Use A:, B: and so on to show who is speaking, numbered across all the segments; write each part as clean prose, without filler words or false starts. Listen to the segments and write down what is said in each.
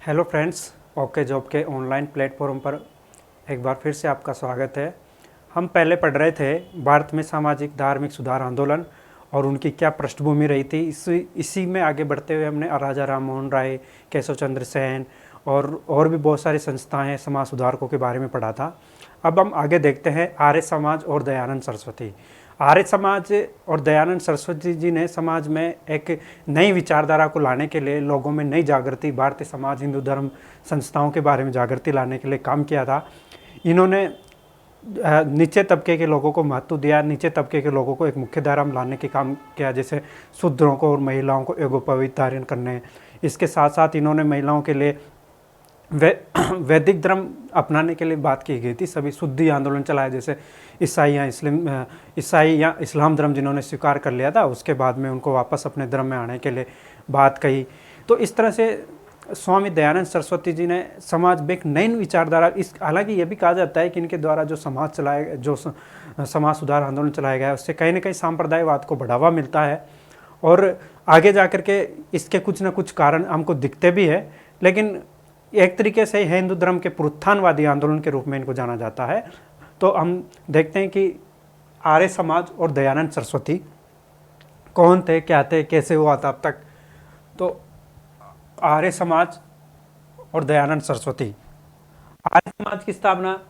A: Hello friends, okay job के online platform पर एक बार फिर से आपका स्वागत है। हम पहले पढ़ रहे थे भारत में सामाजिक धार्मिक सुधार आंदोलन और उनकी क्या पृष्ठभूमि रही थी। इसी में आगे बढ़ते हुए हमने राजा राम मोहन राय, केशव चंद्र सेन और भी बहुत सारी संस्थाएं समाज सुधारकों के बारे में पढ़ा था। अब हम आगे देखते हैं आर्य समाज और दयानंद सरस्वती। आर्य समाज और दयानंद सरस्वती जी ने समाज में एक नई विचारधारा को लाने के लिए, लोगों में नई जागृति, भारतीय समाज हिंदू धर्म संस्थाओं के बारे में जागृति लाने के लिए काम किया था। इन्होंने नीचे तबके के लोगों को महत्व दिया, नीचे तबके के लोगों को एक मुख्य धारा में लाने के काम किया, जैसे शूद्रों को और महिलाओं को एगोपवित धारण करने। इसके साथ साथ इन्होंने महिलाओं के लिए वैदिक धर्म अपनाने के लिए बात की गई थी। सभी शुद्धि आंदोलन चलाया, जैसे ईसाई या इस्लाम धर्म जिन्होंने स्वीकार कर लिया था, उसके बाद में उनको वापस अपने धर्म में आने के लिए बात कही। तो इस तरह से स्वामी दयानंद सरस्वती जी ने समाज में एक नई विचारधारा, हालांकि ये भी कहा जाता है कि इनके द्वारा जो समाज सुधार आंदोलन चलाया गया है, उससे कहीं ना कहीं सांप्रदायवाद को बढ़ावा मिलता है। और आगे जा कर के इसके कुछ ना कुछ कारण हमको दिखते भी है, लेकिन एक तरीके से हिंदू धर्म के पुनरुत्थानवादी आंदोलन के रूप में इनको जाना जाता है। तो हम देखते हैं कि आर्य समाज और दयानंद सरस्वती कौन थे, क्या थे, कैसे हुआ था अब तक। तो आर्य समाज और दयानंद सरस्वती। आर्य समाज की स्थापना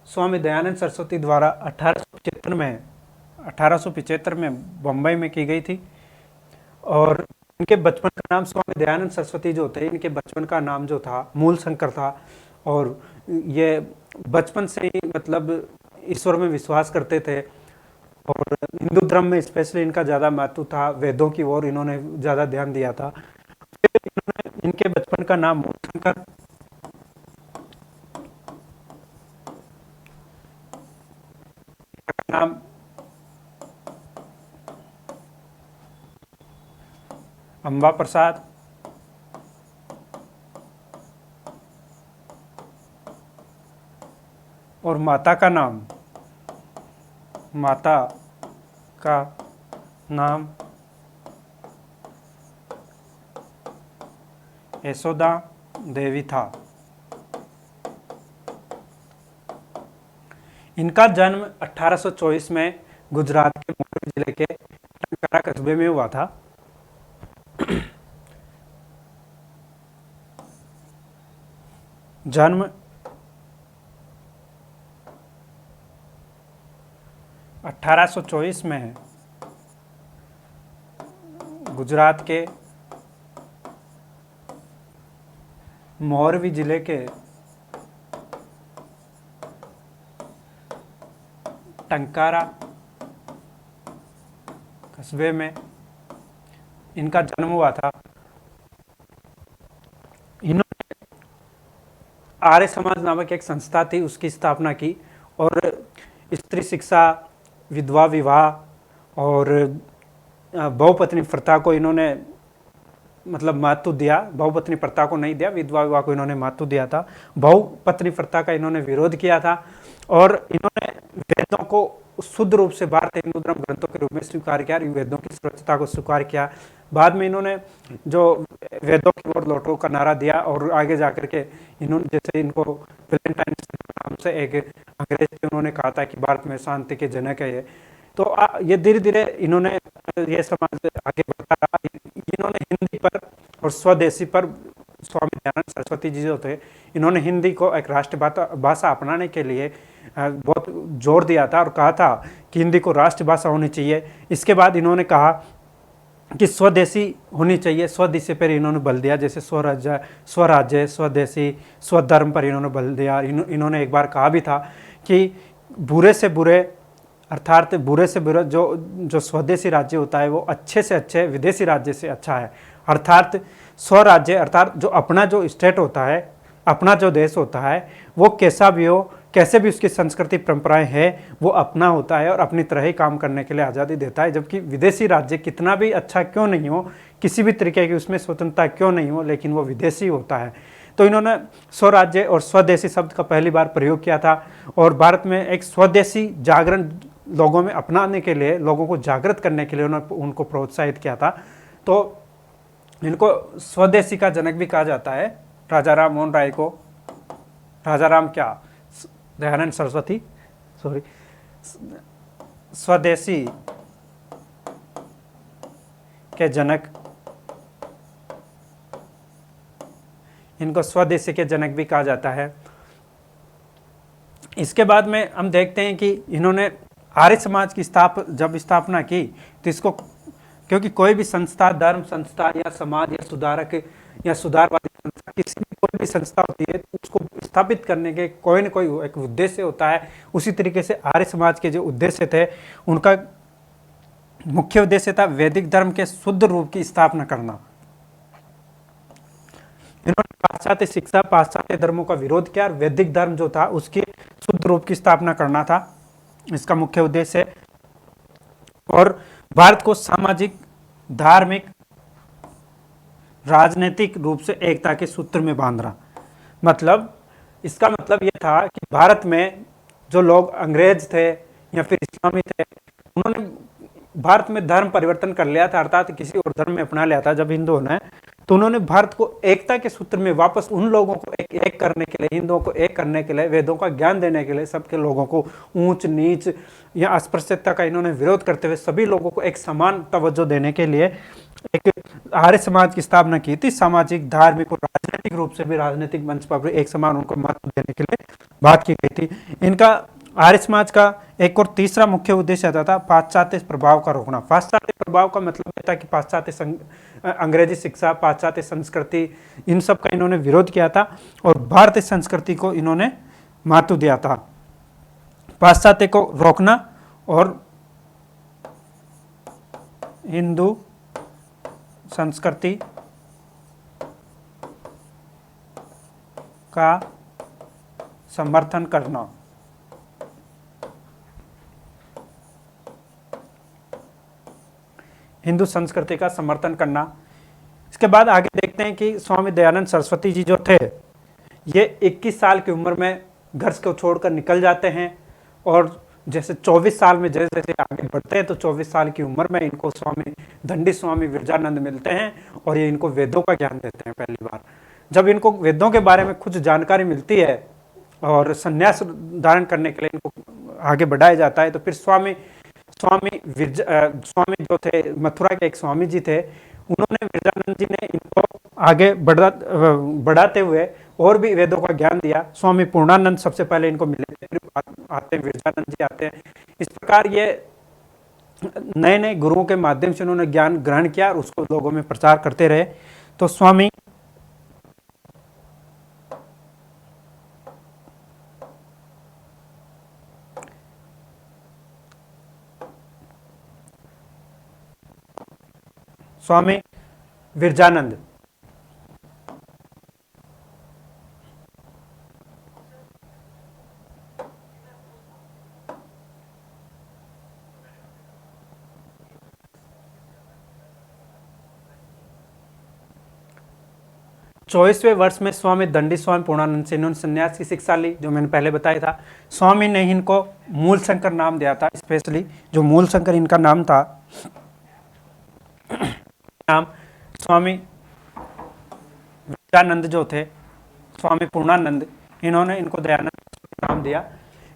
A: स्वामी दयानंद सरस्वती द्वारा 1875 में बम्बई में की गई थी। और इनके बचपन का नाम, स्वामी दयानंद सरस्वती जो थे, इनके बचपन का नाम जो था मूल शंकर था। और ये बचपन से ही मतलब ईश्वर में विश्वास करते थे और हिंदू धर्म में स्पेशली इनका ज़्यादा महत्व था। वेदों की ओर इन्होंने ज़्यादा ध्यान दिया था। इनके बचपन का नाम मूल शंकर, नाम अम्बा प्रसाद, और माता का नाम यशोदा देवी था। इनका जन्म 1824 में गुजरात के मोरबी जिले के टंकारा कस्बे में हुआ था। जन्म 1824 में गुजरात के मोरबी जिले के टंकारा कस्बे में इनका जन्म हुआ था। इन्होंने आर्य समाज नामक एक संस्था थी, उसकी स्थापना की और स्त्री शिक्षा, विधवा विवाह और बहुपत्नी प्रथा को इन्होंने मतलब महत्व दिया। बहुपत्नी प्रथा को नहीं दिया, विधवा विवाह को इन्होंने महत्व दिया था। बहुपत्नी प्रथा का इन्होंने विरोध किया था और इन्होंने वेदों को शुद्ध रूप से भारतीय हिंदू धर्म ग्रंथों के रूप में स्वीकार किया, वेदों की सुरक्षता को स्वीकार किया। बाद में इन्होंने जो वेदों की ओर लौटो का नारा दिया और आगे जाकर के इन्होंने, जैसे इनको वैलेंटाइन नाम से एक अंग्रेज थे, उन्होंने कहा था कि भारत में शांति के जनक है ये। तो ये धीरे धीरे इन्होंने ये समाज आगे बढ़ता रहा। इन्होंने हिंदी पर और स्वदेशी पर, स्वामी दयानंद सरस्वती जी जो थे, इन्होंने हिंदी को एक राष्ट्र भाषा अपनाने के लिए बहुत जोर दिया था और कहा था कि हिंदी को राष्ट्रभाषा होनी चाहिए। इसके बाद इन्होंने कहा कि स्वदेशी होनी चाहिए, स्वदेशी पर इन्होंने बल दिया, जैसे स्वराज्य, स्वदेशी, स्वधर्म पर इन्होंने बल दिया। इन्होंने एक बार कहा भी था कि बुरे से बुरे, अर्थात बुरे से बुरा जो स्वदेशी राज्य होता है वो अच्छे से अच्छे विदेशी राज्य से अच्छा है। अर्थात स्वराज्य, अर्थात जो अपना जो स्टेट होता है, अपना जो देश होता है, वो कैसा भी हो, कैसे भी उसकी संस्कृति परंपराएं हैं, वो अपना होता है और अपनी तरह ही काम करने के लिए आज़ादी देता है। जबकि विदेशी राज्य कितना भी अच्छा क्यों नहीं हो, किसी भी तरीके की उसमें स्वतंत्रता क्यों नहीं हो, लेकिन वो विदेशी होता है। तो इन्होंने स्वराज्य और स्वदेशी शब्द का पहली बार प्रयोग किया था और भारत में एक स्वदेशी जागरण लोगों में अपनाने के लिए, लोगों को जागृत करने के लिए उन्होंने उनको प्रोत्साहित किया था। तो इनको स्वदेशी का जनक भी कहा जाता है। राजा राम मोहन राय को, राजा राम क्या, दयानंद सरस्वती, सॉरी, स्वदेशी के जनक, इनको स्वदेशी के जनक भी कहा जाता है। इसके बाद में हम देखते हैं कि इन्होंने आर्य समाज की जब स्थापना की तो इसको, क्योंकि कोई भी संस्था, धर्म संस्था या समाज या सुधारक या सुधारवादी संस्था, किसी भी कोई भी संस्था होती है तो उसको स्थापित करने के कोई न कोई एक उद्देश्य होता है। उसी तरीके से आर्य समाज के जो उद्देश्य थे, उनका मुख्य उद्देश्य था वैदिक धर्म के शुद्ध रूप की स्थापना करना। इन्होंने पाश्चात्य शिक्षा, पाश्चात्य धर्मों का विरोध किया और वैदिक धर्म जो था उसके शुद्ध रूप की स्थापना करना था इसका मुख्य उद्देश्य। और भारत को सामाजिक, धार्मिक, राजनीतिक रूप से एकता के सूत्र में बांधना। मतलब इसका मतलब यह था कि भारत में जो लोग अंग्रेज थे या फिर इस्लामी थे, उन्होंने भारत में धर्म परिवर्तन कर लिया था, अर्थात किसी और धर्म में अपना लिया था जब हिंदुओं ने, तो उन्होंने भारत को एकता के सूत्र में वापस उन लोगों को एक करने के लिए, हिंदुओं को एक करने के लिए, वेदों का ज्ञान देने के लिए, सबके लोगों को ऊंच नीच या अस्पृश्यता का इन्होंने विरोध करते हुए सभी लोगों को एक समान तवज्जो देने के लिए एक आर्य समाज की स्थापना की थी। सामाजिक, धार्मिक और राजनीतिक रूप से भी, राजनीतिक मंच पर भी एक समान उनको महत्व देने के लिए बात की गई थी। इनका आर्य समाज का एक और तीसरा मुख्य उद्देश्य था पाश्चात्य प्रभाव का रोकना। पाश्चात्य प्रभाव का मतलब था कि पाश्चात्य अंग्रेजी शिक्षा, पाश्चात्य संस्कृति, इन सब का इन्होंने विरोध किया था और भारतीय संस्कृति को इन्होंने महत्व दिया था। पाश्चात्य को रोकना और हिंदू संस्कृति का समर्थन करना। हिंदू संस्कृति का समर्थन करना। इसके बाद आगे देखते हैं कि स्वामी दयानंद सरस्वती जी जो थे, ये 21 साल की उम्र में घर को छोड़कर निकल जाते हैं और जैसे 24 साल में जैसे जैसे आगे बढ़ते हैं तो 24 साल की उम्र में इनको स्वामी दंडी स्वामी विरजानंद मिलते हैं और ये इनको वेदों का ज्ञान देते हैं पहली बार। जब इनको वेदों के बारे में कुछ जानकारी मिलती है और संन्यास धारण करने के लिए इनको आगे बढ़ाया जाता है, तो फिर स्वामी जो थे मथुरा के एक स्वामी जी थे, उन्होंने, विरजानंद जी ने इनको आगे बढ़ाते हुए और भी वेदों का ज्ञान दिया। स्वामी पूर्णानंद सबसे पहले इनको मिले थे, फिर आते विरजानंद जी आते हैं। इस प्रकार ये नए नए गुरुओं के माध्यम से उन्होंने ज्ञान ग्रहण किया और उसको लोगों में प्रचार करते रहे। तो स्वामी विरजानंद चौबीसवें वर्ष में स्वामी दंडी स्वामी पूर्णानंद से इन्होंने संन्यास की शिक्षा ली, जो मैंने पहले बताया था। स्वामी ने इनको मूल शंकर नाम दिया था, स्पेशली जो मूल शंकर इनका नाम था, नाम स्वामी विरजानंद जो थे, स्वामी पूर्णानंद, इन्होंने इनको दयानंद नाम दिया।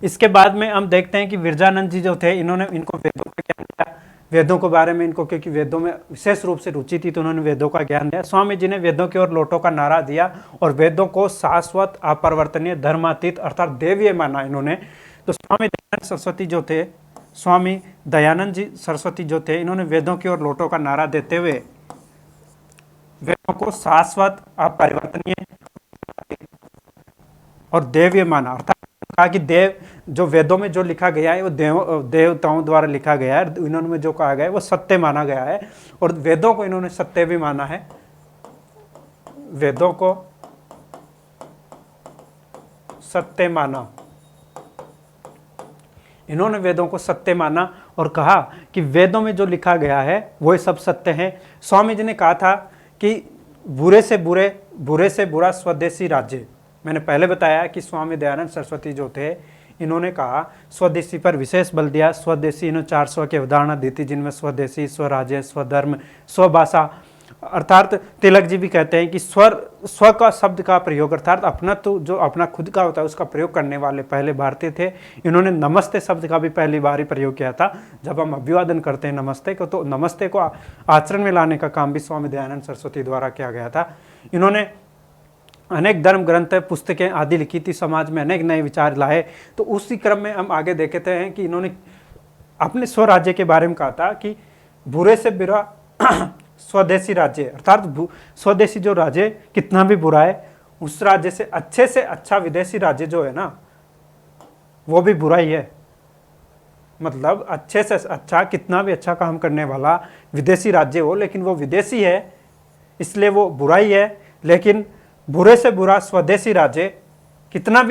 A: इसके बाद में हम देखते हैं कि विरजानंद जी जो थे, इन्होंने इनको वेदों का ज्ञान दिया, वेदों के बारे में इनको, क्योंकि वेदों में विशेष रूप से रुचि थी तो उन्होंने वेदों का ज्ञान दिया। स्वामी जी ने वेदों की ओर लौटो का नारा दिया और वेदों को शाश्वत, अपरिवर्तनीय, धर्मातीत अर्थात देवीय माना इन्होंने। तो स्वामी दयानंद सरस्वती जो थे, स्वामी दयानंद जी सरस्वती जो थे, इन्होंने वेदों की ओर लौटो का नारा देते हुए वेदों को शाश्वत, अपरिवर्तनीय और देवीय माना, अर्थात कहा कि देव, जो वेदों में जो लिखा गया है वो देवताओं द्वारा लिखा गया है, इन्होंने में जो कहा गया है वो सत्य माना गया है और वेदों को इन्होंने सत्य भी माना है। वेदों को सत्य माना, इन्होंने वेदों को सत्य माना और कहा कि वेदों में जो लिखा गया है वो सब सत्य है। स्वामी जी ने कहा था कि बुरे से बुरा स्वदेशी राज्य। मैंने पहले बताया कि स्वामी दयानंद सरस्वती जो थे, इन्होंने कहा स्वदेशी पर विशेष बल दिया। स्वदेशी, इन्होंने 400 की अवधारणा दी थी, जिनमें स्वदेशी, स्वराज्य, स्वधर्म, स्वभाषा अर्थात तिलक जी भी कहते हैं कि स्व का शब्द का प्रयोग अर्थात अपना तो जो अपना खुद का होता है उसका प्रयोग करने वाले पहले भारतीय थे। इन्होंने नमस्ते शब्द का भी पहली बार ही प्रयोग किया था। जब हम अभिवादन करते हैं नमस्ते को, तो नमस्ते को आचरण में लाने का काम भी स्वामी दयानंद सरस्वती द्वारा किया गया था। इन्होंने अनेक धर्म ग्रंथ पुस्तकें आदि लिखी थी, समाज में अनेक नए विचार लाए। तो उसी क्रम में हम आगे देखते हैं कि इन्होंने अपने स्वराज्य के बारे में कहा था कि बुरे से बुरा स्वदेशी राज्य, अर्थात स्वदेशी जो राज्य कितना भी बुरा है, उस राज्य से अच्छा विदेशी राज्य जो है ना, वो भी बुरा ही है। मतलब अच्छे से अच्छा, कितना भी अच्छा काम करने वाला विदेशी राज्य हो, लेकिन वो विदेशी है इसलिए वो बुरा ही है। लेकिन बुरे से बुरा स्वदेशी राज्य कितना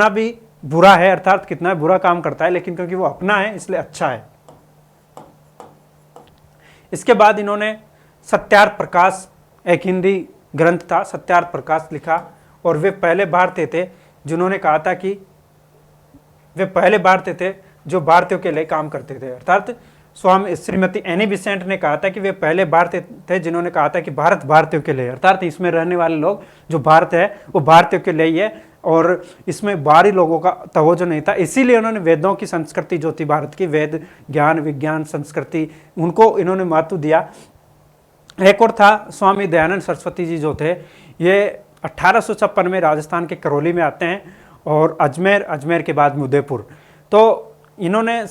A: भी बुरा है, अर्थात कितना बुरा काम करता है, लेकिन क्योंकि वो अपना है इसलिए अच्छा है। इसके बाद इन्होंने सत्यार्थ प्रकाश, एक हिंदी ग्रंथ था, सत्यार्थ प्रकाश लिखा। और वे पहले भारतीय थे जिन्होंने कहा था कि वे पहले भारतीय थे जो भारतीयों के लिए काम करते थे। अर्थात स्वामी श्रीमती एनी बेसेंट ने कहा था कि वे पहले भारतीय थे जिन्होंने कहा था कि भारत भारतीयों के लिए, अर्थात इसमें रहने वाले लोग जो भारत है वो भारतीयों के लिए ही है और इसमें बाहरी लोगों का तवज्जो नहीं था। इसीलिए उन्होंने वेदों की संस्कृति जो थी भारत की, वेद ज्ञान विज्ञान संस्कृति, उनको इन्होंने महत्व दिया। एक और था स्वामी दयानंद सरस्वती जी जो थे, ये 1856 में राजस्थान के करौली में आते हैं और अजमेर के बाद में उदयपुर। तो इन्होंने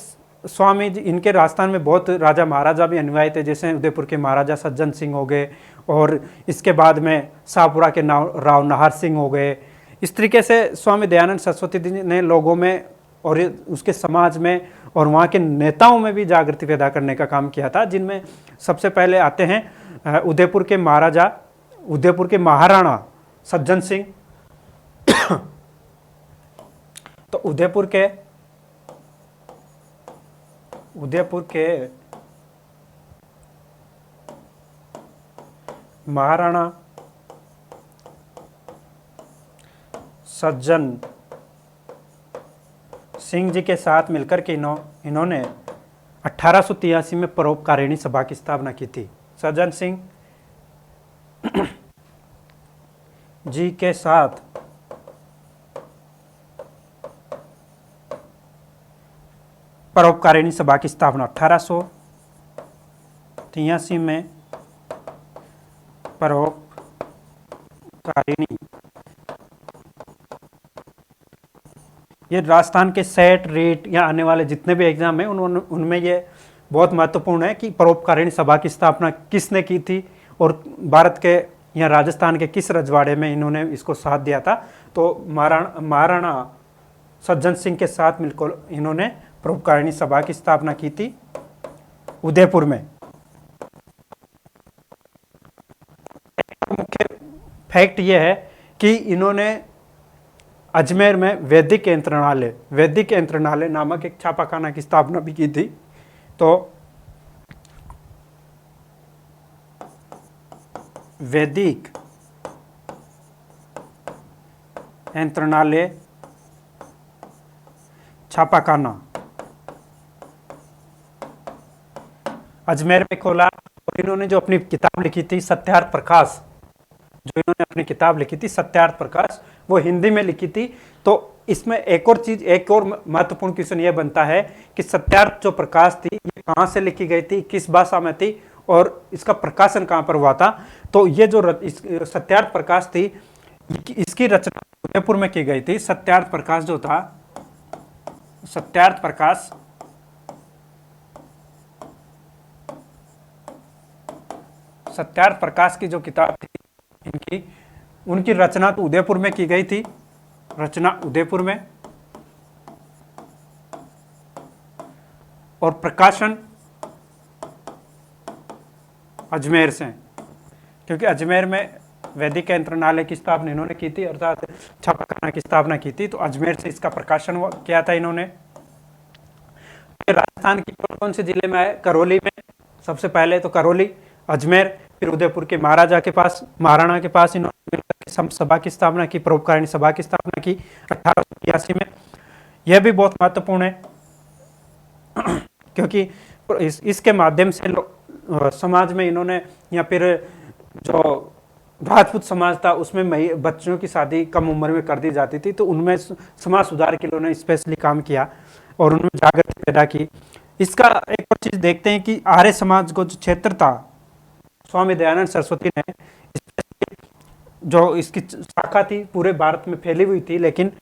A: स्वामी जी, इनके राजस्थान में बहुत राजा महाराजा भी अनुयायी थे, जैसे उदयपुर के महाराजा सज्जन सिंह हो गए और इसके बाद में शाहपुरा के राव नाहर सिंह हो गए। इस तरीके से स्वामी दयानंद सरस्वती जी ने लोगों में और उसके समाज में और वहाँ के नेताओं में भी जागृति पैदा करने का काम किया था, जिनमें सबसे पहले आते हैं उदयपुर के महाराणा सज्जन सिंह। तो उदयपुर के महाराणा सज्जन सिंह जी के साथ मिलकर के इन्होंने 1883 में परोपकारिणी सभा की स्थापना की थी। सज्जन सिंह जी के साथ परोपकारिणी सभा की स्थापना 1883 में परोपकारिणी, ये राजस्थान के सेट रेट या आने वाले जितने भी एग्जाम हैं उनमें ये बहुत महत्वपूर्ण है कि परोपकारिणी सभा की स्थापना किसने की थी और भारत के या राजस्थान के किस रजवाड़े में इन्होंने इसको साथ दिया था। तो महाराणा सज्जन सिंह के साथ मिलकर इन्होंने परोपकारिणी सभा की स्थापना की थी उदयपुर में। मुख्य फैक्ट यह है कि इन्होंने अजमेर में वैदिक यंत्रणालय नामक एक छापाखाना की स्थापना भी की थी। तो वैदिक यंत्रणालय छापाखाना अजमेर में खोला। और इन्होंने जो अपनी किताब लिखी थी सत्यार्थ प्रकाश, वो हिंदी में लिखी थी। तो इसमें एक और महत्वपूर्ण क्वेश्चन यह बनता है कि सत्यार्थ जो प्रकाश थी ये कहाँ से लिखी गई थी, किस भाषा में थी और इसका प्रकाशन कहाँ पर हुआ था। तो ये जो सत्यार्थ प्रकाश थी इसकी रचना उदयपुर में की गई थी। सत्यार्थ प्रकाश जो था, सत्यार्थ प्रकाश की जो किताब थी उनकी रचना तो उदयपुर में की गई थी, और प्रकाशन अजमेर से, क्योंकि अजमेर में वैदिक यंत्रणालय की स्थापना इन्होंने की थी, अर्थात छापाखाना की स्थापना की थी। तो अजमेर से इसका प्रकाशन किया था इन्होंने। राजस्थान की कौन से जिले में आए? करौली में। सबसे पहले तो करौली, अजमेर, फिर उदयपुर के महाराणा के पास इन्होंने सभा की स्थापना की, परोपकारिणी सभा की स्थापना की 1883 में। यह भी बहुत महत्वपूर्ण है क्योंकि इसके माध्यम से समाज में इन्होंने, या फिर जो राजपूत समाज था उसमें बच्चों की शादी कम उम्र में कर दी जाती थी, तो उनमें समाज सुधार के लिए उन्होंने स्पेशली काम किया और उनमें जागृति पैदा की। इसका एक और चीज देखते हैं कि आर्य समाज को जो क्षेत्र था, स्वामी दयानंद सरस्वती ने जो इसकी शाखा थी पूरे भारत में फैली हुई थी, लेकिन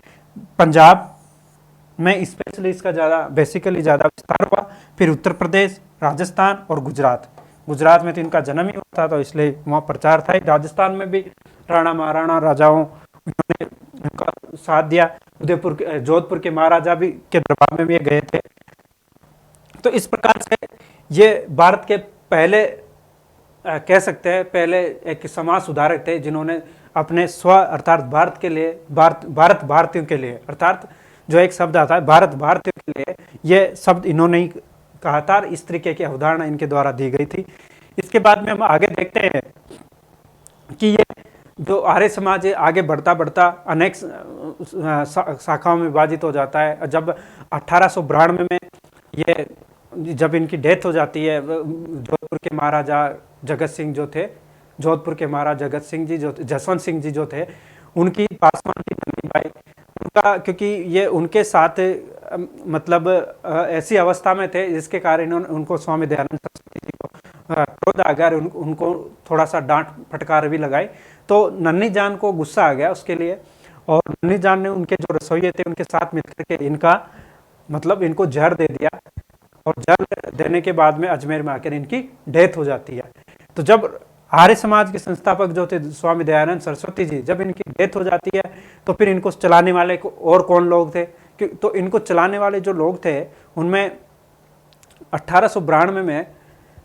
A: पंजाब में स्पेशली इसका ज़्यादा बेसिकली ज़्यादा विस्तार हुआ। फिर उत्तर प्रदेश, राजस्थान और गुजरात में तो इनका जन्म ही हुआ था, तो इसलिए वहाँ प्रचार था। राजस्थान में भी राणा महाराणा राजाओं उन्होंने उनका साथ दिया। जोधपुर के महाराजा भी के दरबार में भी गए थे। तो इस प्रकार से ये भारत के पहले कह सकते हैं पहले एक समाज सुधारक थे, जिन्होंने अपने स्व अर्थात भारत के लिए, भारत भारतीयों के लिए, अर्थात जो एक शब्द आता है भारत भारतीयों के लिए, ये शब्द इन्होंने ही कहा था। इस तरीके की अवधारणा इनके द्वारा दी गई थी। इसके बाद में हम आगे देखते हैं कि ये जो आर्य समाज है आगे बढ़ता बढ़ता अनेक शाखाओं में विभाजित हो जाता है। जब 1892 में ये जब इनकी डेथ हो जाती है, जोधपुर के महाराजा जगत सिंह जो थे, जोधपुर के महाराजा जगत सिंह जी जो जसवंत सिंह जी जो थे, उनकी पासवान की नंदी बाई, उनका क्योंकि ये उनके साथ मतलब ऐसी अवस्था में थे जिसके कारण उनको स्वामी दयानंद सरस्वती जी को क्रोध आ गया, उनको थोड़ा सा डांट फटकार भी लगाई। तो नन्ही जान को गुस्सा आ गया उसके लिए, और नन्ही जान ने उनके जो रसोइये थे उनके साथ मिलकर के इनका मतलब इनको जहर दे दिया, और जहर देने के बाद में अजमेर में आकर इनकी डेथ हो जाती है। तो जब आर्य समाज के संस्थापक जो थे स्वामी दयानंद सरस्वती जी, जब इनकी डेथ हो जाती है तो फिर इनको चलाने वाले और कौन लोग थे, तो इनको चलाने वाले जो लोग थे उनमें 1892 में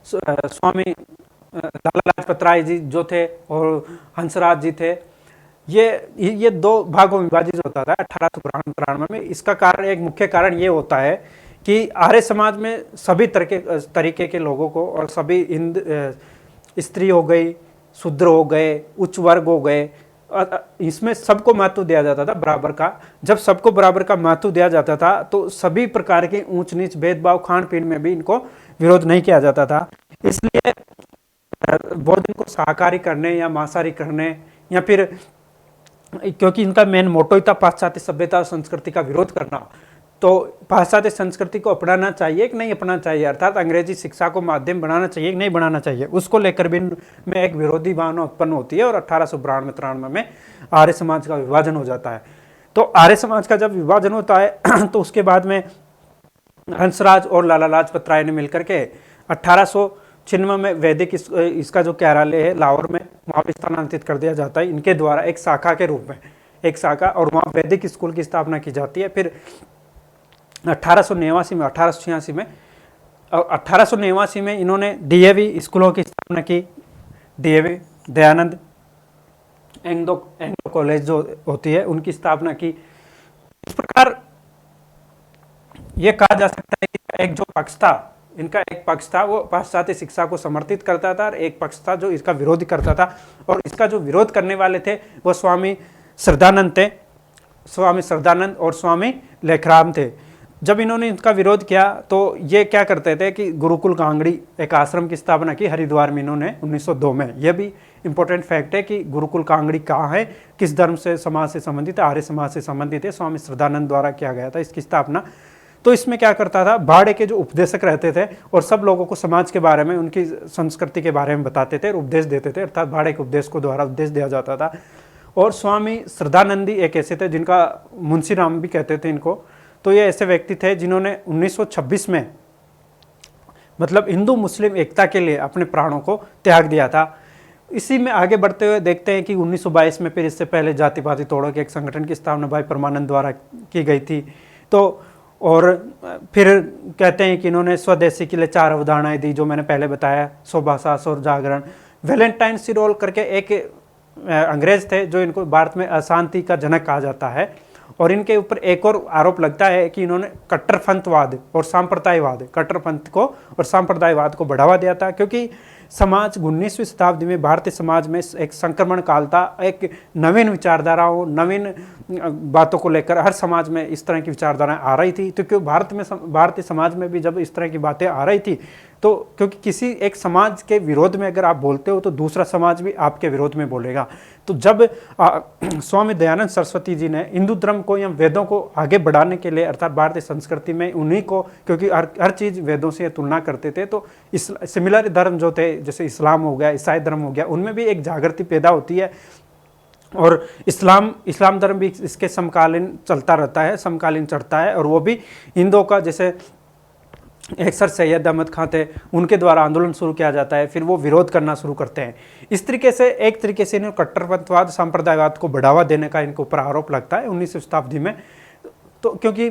A: स्वामी लाला लाजपत राय जी जो थे और हंसराज जी थे। ये दो भागों में विभाजित होता था 1893 में। इसका कारण, एक मुख्य कारण ये होता है कि आर्य समाज में सभी तरीके के लोगों को, और सभी स्त्री हो गई, शूद्र हो गए, उच्च वर्ग हो गए, इसमें सबको महत्व दिया जाता था बराबर का। जब सबको बराबर का महत्व दिया जाता था तो सभी प्रकार के ऊंच नीच भेदभाव, खान पीन में भी इनको विरोध नहीं किया जाता था। इसलिए भोजन को शाकाहारी करने या मांसाहारी करने, या फिर क्योंकि इनका मेन मोटो ही था पाश्चात्य सभ्यता और संस्कृति का विरोध करना, तो पाश्चात्य संस्कृति को अपनाना चाहिए कि नहीं अपनाना चाहिए, अर्थात अंग्रेजी शिक्षा को माध्यम बनाना चाहिए कि नहीं बनाना चाहिए, उसको लेकर भी में एक विरोधी भावना उत्पन्न होती है। और 1892-93 में आर्य समाज का विभाजन हो जाता है। तो आर्य समाज का जब विभाजन होता है तो उसके बाद में हंसराज और लाला लाजपत राय ने मिलकर के 1896 में वैदिक इसका जो कार्यालय है लाहौर में, वहाँ पर स्थानांतरित कर दिया जाता है इनके द्वारा, एक शाखा के रूप में, एक शाखा, और वहाँ वैदिक स्कूल की स्थापना की जाती है। फिर 1889 में 1886 में 1889 में इन्होंने डीएवी स्कूलों की स्थापना की। डीएवी दयानंद एंग्लो कॉलेज जो होती है उनकी स्थापना की। इस प्रकार ये कहा जा सकता है कि एक जो पक्ष था, इनका एक पक्ष था वो पाश्चात्य शिक्षा को समर्थित करता था, और एक पक्ष था जो इसका विरोध करता था। और इसका जो विरोध करने वाले थे वो स्वामी श्रद्धानंद थे, स्वामी श्रद्धानंद और स्वामी लेखराम थे। जब इन्होंने इनका विरोध किया तो ये क्या करते थे कि गुरुकुल कांगड़ी एक आश्रम की स्थापना की हरिद्वार में इन्होंने 1902 में। यह भी इंपॉर्टेंट फैक्ट है कि गुरुकुल कांगड़ी कहाँ है, किस धर्म से समाज से संबंधित है, आर्य समाज से संबंधित है, स्वामी श्रद्धानंद द्वारा किया गया था इसकी स्थापना। तो इसमें क्या करता था, भाड़े के जो उपदेशक रहते थे और सब लोगों को समाज के बारे में, उनकी संस्कृति के बारे में बताते थे और उपदेश देते थे, अर्थात भाड़े के उपदेश को द्वारा उपदेश दिया जाता था। और स्वामी श्रद्धानंदी एक ऐसे थे जिनका मुंशी राम भी कहते थे इनको। तो ये ऐसे व्यक्ति थे जिन्होंने 1926 में मतलब हिंदू मुस्लिम एकता के लिए अपने प्राणों को त्याग दिया था। इसी में आगे बढ़ते हुए देखते हैं कि 1922 में फिर इससे पहले जाति पाति तोड़ों के एक संगठन की स्थापना भाई परमानंद द्वारा की गई थी। तो और फिर कहते हैं कि इन्होंने स्वदेशी के लिए 4 अवधारणाएं दी जो मैंने पहले बताया, स्वभाषा, सौर जागरण। वैलेंटाइन सिरोल करके एक अंग्रेज थे जो इनको भारत में अशांति का जनक कहा जाता है, और इनके ऊपर एक और आरोप लगता है कि इन्होंने कट्टरपंथवाद और सांप्रदायवाद, कट्टरपंथ को और सांप्रदायवाद को बढ़ावा दिया था। क्योंकि समाज 19वीं शताब्दी में भारतीय समाज में एक संक्रमण काल था, एक नवीन विचारधाराओं, नवीन बातों को लेकर हर समाज में इस तरह की विचारधाराएं आ रही थी। तो क्योंकि भारतीय समाज में भी जब इस तरह की बातें आ रही थी तो क्योंकि किसी एक समाज के विरोध में अगर आप बोलते हो तो दूसरा समाज भी आपके विरोध में बोलेगा। तो जब स्वामी दयानंद सरस्वती जी ने हिंदू धर्म को या वेदों को आगे बढ़ाने के लिए, अर्थात भारतीय संस्कृति में उन्हीं को, क्योंकि हर चीज़ वेदों से तुलना करते थे, तो इस सिमिलर धर्म जो थे, जैसे इस्लाम हो गया, ईसाई धर्म हो गया, उनमें भी एक जागृति पैदा होती है। और इस्लाम धर्म भी इसके समकालीन चलता रहता है, समकालीन चढ़ता है। और वो भी हिंदुओं का, जैसे एक सर सैयद अहमद खां थे, उनके द्वारा आंदोलन शुरू किया जाता है, फिर वो विरोध करना शुरू करते हैं। इस तरीके से एक तरीके से इन्हें कट्टरपंथवाद, सांप्रदायवाद को बढ़ावा देने का इनके ऊपर आरोप लगता है 19वीं शताब्दी में। तो क्योंकि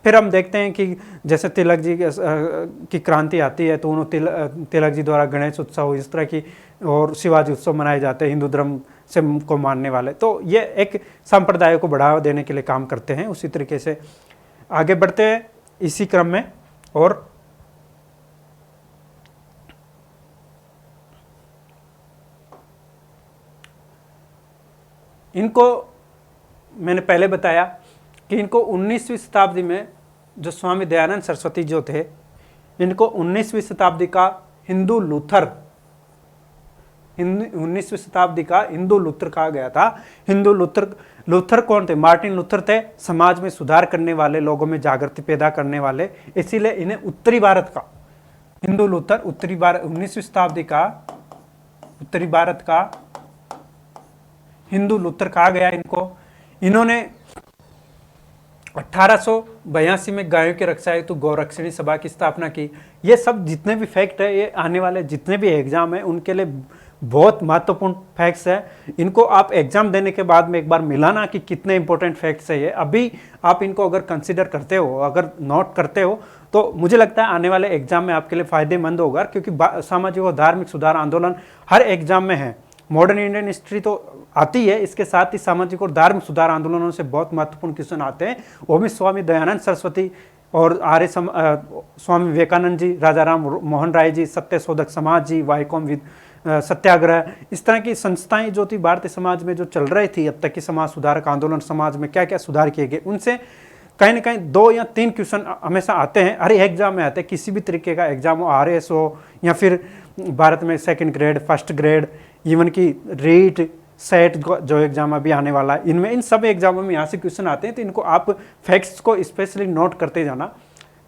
A: फिर हम देखते हैं कि जैसे तिलक जी की क्रांति आती है, तो उन्होंने तिलक जी द्वारा गणेश उत्सव, इस तरह की, और शिवाजी उत्सव मनाए जाते हैं हिंदू धर्म से को मानने वाले। तो ये एक संप्रदाय को बढ़ावा देने के लिए काम करते हैं। उसी तरीके से आगे बढ़ते हैं इसी क्रम में। और इनको मैंने पहले बताया कि इनको 19वीं शताब्दी में जो स्वामी दयानंद सरस्वती जो थे, इनको 19वीं शताब्दी का हिंदू लूथर, 19वीं शताब्दी का हिंदू लूथर कहा गया था। हिंदू लूथर कौन थे? मार्टिन लूथर थे, समाज में सुधार करने वाले, लोगों में जागृति पैदा करने वाले। इसीलिए इन्हें उत्तरी भारत का हिंदू लूथर, उत्तरी भारत, 19वीं शताब्दी का उत्तरी भारत का हिंदू लूथर कहा गया इनको। इन्होंने 1882 में गायों की रक्षा हेतु गौरक्षणी सभा की स्थापना की। ये सब जितने भी फैक्ट है, ये आने वाले जितने भी एग्जाम है उनके लिए बहुत महत्वपूर्ण फैक्ट्स है। इनको आप एग्जाम देने के बाद में एक बार मिलाना कि कितने इंपॉर्टेंट फैक्ट्स है ये। अभी आप इनको अगर कंसिडर करते हो, अगर नोट करते हो, तो मुझे लगता है आने वाले एग्जाम में आपके लिए फायदेमंद होगा। क्योंकि सामाजिक और धार्मिक सुधार आंदोलन हर एग्जाम में है। मॉडर्न इंडियन हिस्ट्री तो आती है, इसके साथ ही सामाजिक और धार्मिक सुधार आंदोलनों से बहुत महत्वपूर्ण क्वेश्चन आते हैं। वो भी स्वामी दयानंद सरस्वती और स्वामी विवेकानंद जी, राजा राम मोहन राय जी, सत्यशोधक समाज जी, वाईकॉम सत्याग्रह, इस तरह की संस्थाएं जो थी भारतीय समाज में जो चल रही थी अब तक की, समाज सुधारक आंदोलन, समाज में क्या क्या सुधार किए गए, उनसे कहीं ना कहीं 2 या 3 क्वेश्चन हमेशा आते हैं, हर एग्जाम में आते हैं। किसी भी तरीके का एग्जाम हो, RS हो या फिर भारत में 2nd grade, 1st grade, even की रीट, सेट जो एग्जाम अभी आने वाला है, इनमें, इन सब एग्जामों में यहाँ से क्वेश्चन आते हैं। तो इनको आप फैक्ट्स को स्पेशली नोट करते जाना।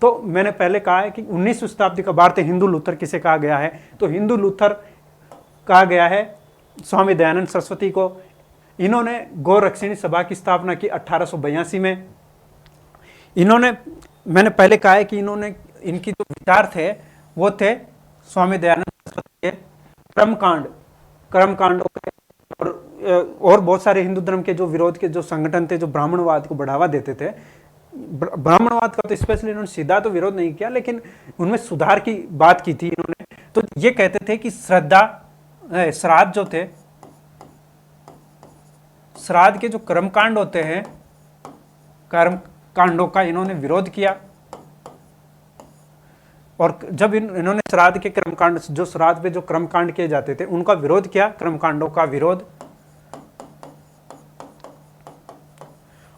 A: तो मैंने पहले कहा है कि 19वीं शताब्दी का भारतीय हिंदू लूथर किसे कहा गया है? तो हिंदू लूथर कहा गया है स्वामी दयानंद सरस्वती को। इन्होंने गौरक्षणी सभा की स्थापना की 1882 में। इन्होंने, मैंने पहले कहा है कि इन्होंने, इनकी जो विचार थे वो थे स्वामी दयानंद सरस्वती के कर्मकांड और बहुत सारे हिंदू धर्म के जो विरोध के जो संगठन थे, जो ब्राह्मणवाद को बढ़ावा देते थे। ब्राह्मणवाद का तो स्पेशली इन्होंने सीधा तो विरोध नहीं किया, लेकिन उनमें सुधार की बात की थी इन्होंने। तो ये कहते थे कि श्राद्ध जो थे, श्राद्ध के जो कर्मकांड होते हैं, कर्मकांडों का इन्होंने विरोध किया। और जब इन्होंने श्राद्ध के कर्मकांड, जो श्राद्ध पे जो कर्मकांड किए जाते थे, उनका विरोध किया, कर्मकांडों का विरोध।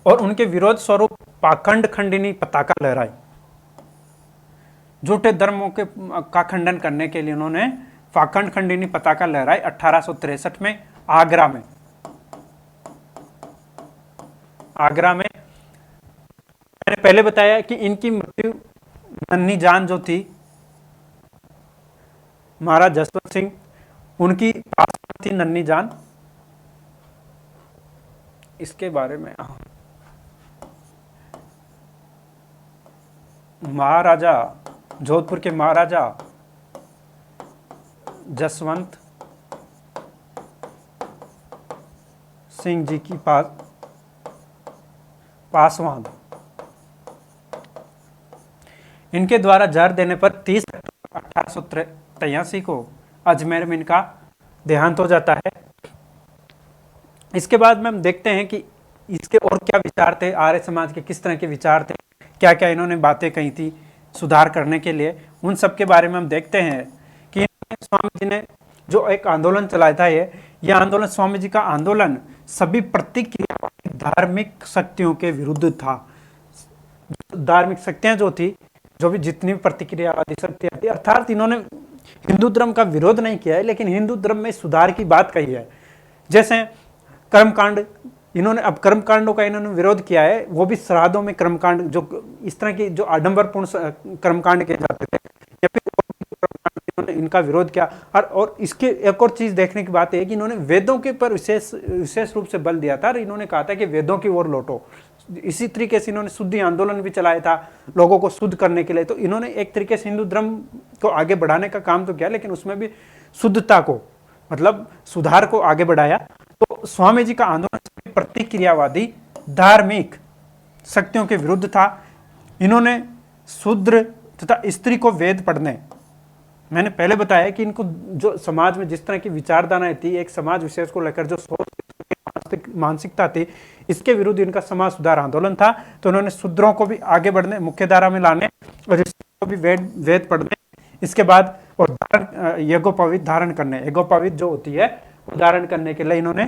A: और उनके विरोध स्वरूप पाखंड खंडिनी पताका लहराई। झूठे धर्मों के का खंडन करने के लिए उन्होंने पाखंड खंडिनी पताका लहराई 1863 में आगरा में। मैंने पहले बताया कि इनकी मृत्यु नन्ही जान जो थी, महाराज जसवंत सिंह, उनकी पास थी नन्ही जान। इसके बारे में महाराजा, जोधपुर के महाराजा जसवंत सिंह जी की पासवान, इनके द्वारा जहर देने पर 30 अक्टूबर 1883 को अजमेर में इनका देहांत हो जाता है। इसके बाद में हम देखते हैं कि इसके और क्या विचार थे, आर्य समाज के किस तरह के विचार थे, क्या क्या इन्होंने बातें कही थी सुधार करने के लिए, उन सब के बारे में हम देखते हैं कि स्वामी जी ने जो एक आंदोलन चलाया था, ये आंदोलन, स्वामी जी का आंदोलन सभी प्रतिक्रिया धार्मिक शक्तियों के विरुद्ध था। धार्मिक शक्तियां जो थी, जो भी जितनी भी प्रतिक्रियावादी शक्तियां थी, अर्थात इन्होंने हिंदू धर्म का विरोध नहीं किया है, लेकिन हिंदू धर्म में सुधार की बात कही है। जैसे कर्मकांड, इन्होंने अब कर्मकांडों का इन्होंने विरोध किया है, वो भी श्राद्धों में कर्मकांड, जो इस तरह की जो आडंबरपूर्ण कर्मकांड किए जाते थे, या फिर इन्होंने इनका विरोध किया। और इसके एक और चीज देखने की बात है कि इन्होंने वेदों के पर विशेष रूप से बल दिया था, और इन्होंने कहा था कि वेदों की ओर लौटो। इसी तरीके से इन्होंने शुद्धि आंदोलन भी चलाया था लोगों को शुद्ध करने के लिए। तो इन्होंने एक तरीके से हिंदू धर्म को आगे बढ़ाने का काम तो किया, लेकिन उसमें भी शुद्धता को, मतलब सुधार को आगे बढ़ाया। तो स्वामी जी का आंदोलन प्रतिक्रियावादी धार्मिक शक्तियों के विरुद्ध था। इन्होंने शूद्र तथा स्त्री को वेद पढ़ने, मैंने पहले बताया कि इनको जो समाज में जिस तरह की विचारधाराएं थी, एक समाज विशेष को लेकर जो सोच मानसिकता थी, इसके विरुद्ध इनका समाज सुधार आंदोलन था। तो उन्होंने शूद्रों को भी आगे बढ़ने, मुख्य धारा में लाने, और ऋषियों को भी वेद पढ़ने, इसके बाद और यज्ञोपवीत धारण करने, यज्ञोपवीत जो होती है वो धारण करने के लिए इन्होंने